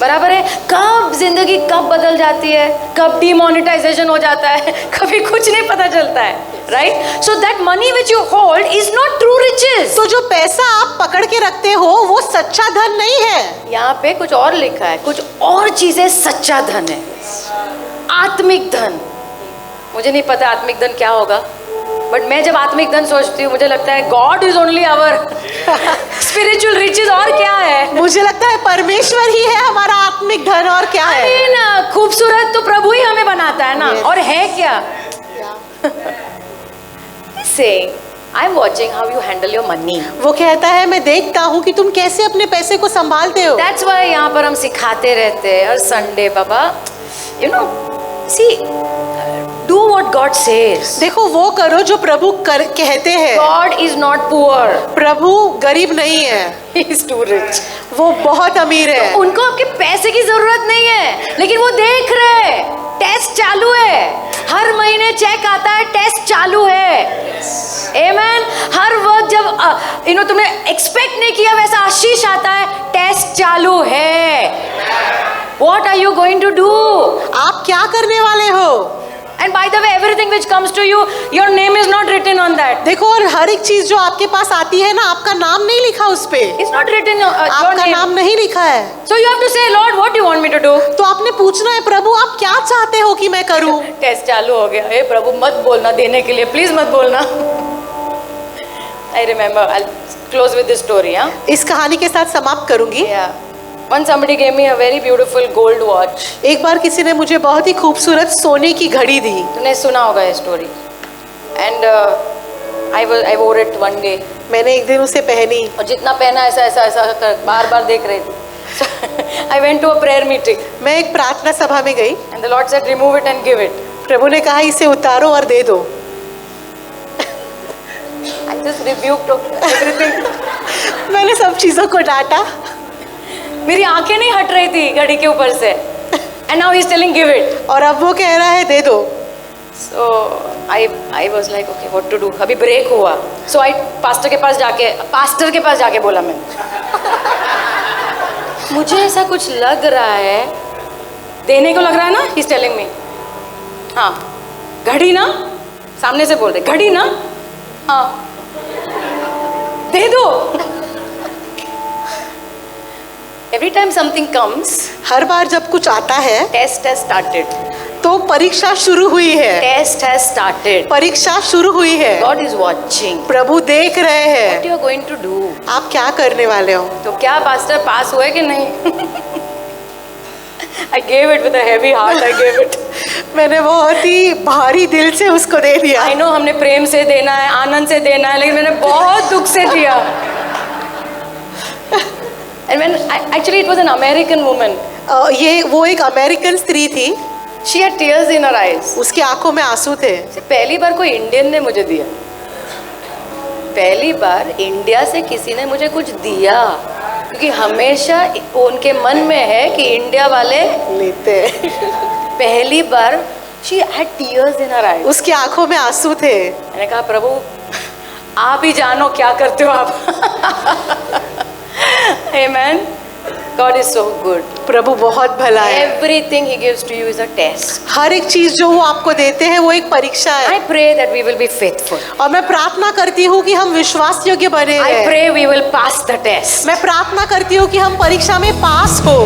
बराबर है। कब जिंदगी कब बदल जाती है, कब डिमोनेटाइजेशन हो जाता है, कभी कुछ नहीं पता चलता है, right? So that money which you hold is not true riches. तो जो पैसा आप पकड़ के रखते हो वो सच्चा धन नहीं है। यहाँ पे कुछ और लिखा है, कुछ और चीजें सच्चा धन है, आत्मिक धन। मुझे नहीं पता आत्मिक धन क्या होगा, बट मैं जब आत्मिक धन सोचती हूँ मुझे लगता है god is only our spiritual riches. और क्या है? मुझे लगता है परमेश्वर ही है हमारा आत्मिक धन। और क्या है? अरे ना, खूबसूरत तो प्रभु ही हमें बनाता है ना। और है क्या? Saying, I'm watching how you handle your money. वो कहता है मैं देखता हूँ कि तुम कैसे अपने पैसे को संभालते हो। That's why यहाँ पर हम सिखाते रहते हैं हर संडे, बाबा, you know, see, do what God says. देखो वो करो जो प्रभु कहते हैं। God is not poor. प्रभु गरीब नहीं है, He is too rich. वो बहुत अमीर है। तो उनको आपके पैसे की जरूरत नहीं है, लेकिन वो देख रहे हैं, टेस्ट चालू है, हर महीने चेक आता है, टेस्ट चालू है। आमेन। हर वक्त जब तुमने एक्सपेक्ट नहीं किया वैसा आशीष आता है, टेस्ट चालू है। What are you going to do? आप क्या करने वाले हो? And by the way, everything which comes to you, your name is not written on that. देखो, और हर एक चीज जो आपके पास आती है ना, आपका नाम नहीं लिखा उस पे। It's not written your आपका name. नाम नहीं लिखा है। So you have to say, Lord, what do you want me to do? तो आपने पूछना है, प्रभु आप क्या चाहते हो कि मैं करूं? टेस्ट चालू हो गया। हे प्रभु मत बोलना देने के लिए, प्लीज मत बोलना। I remember. I'll close with this story. हाँ? इस कहानी के साथ समाप्त करूंगी। Yeah. Once somebody gave me a very beautiful gold watch. एक बार किसी ने मुझे बहुत ही खूबसूरत सोने की घड़ी दी। तूने सुना होगा ये story. And I wore it one day. मैंने एक दिन उसे पहनी और जितना पहना ऐसा कर बार बार देख रही थी। So I went to a prayer meeting. मैं एक प्रार्थना सभा में गई। And the Lord said, remove it and give it. प्रभु ने कहा इसे उतारो और दे दो। I just rebuked everything. मैंने सब चीजों को डांटा। मेरी आंखें नहीं हट रही थी घड़ी के ऊपर से। And now he's telling give it. और अब वो कह रहा है दे दो। So I was like okay what to do. अभी ब्रेक हुआ। So I पास्टर के पास जाके बोला मैं मुझे ऐसा कुछ लग रहा है, देने को लग रहा है ना। He's telling me हाँ घड़ी ना, सामने से बोल रहे घड़ी ना, हाँ दे दो। Every time something comes, हर बार जब कुछ आता है test has started. तो परीक्षा शुरू हुई है। Test has started. परीक्षा शुरू हुई है। God is watching. प्रभु देख रहे हैं। What you are going to do? आप क्या करने वाले हो? तो क्या पास्टर पास हुए कि नहीं? I gave it with a heavy heart. I gave it. मैंने बहुत ही भारी दिल से उसको दे दिया। I know हमने प्रेम से देना है, आनंद से देना है, लेकिन मैंने बहुत दुख से दिया। And when actually it was an American woman. ये वो एक अमेरिकन स्त्री थी। She had tears in her eyes. उसकी आंखों में आंसू थे। पहली बार कोई इंडियन ने मुझे दिया। पहली बार इंडिया से किसी ने मुझे कुछ दिया, क्योंकि हमेशा उनके मन में है कि इंडिया वाले लेते हैं। पहली बार she had tears in her eyes. उसकी आंखों में आंसू थे। मैंने कहा प्रभु आप ही जानो क्या करते हो आप। Amen. God is so good. प्रभु बहुत भला है। Everything He gives to you is a test. हर एक चीज जो वो आपको देते हैं वो एक परीक्षा है। I pray that we will be faithful. और मैं प्रार्थना करती हूँ कि हम विश्वास योग्य बने I रहें। pray we will pass the test. मैं प्रार्थना करती हूँ कि हम परीक्षा में पास हो।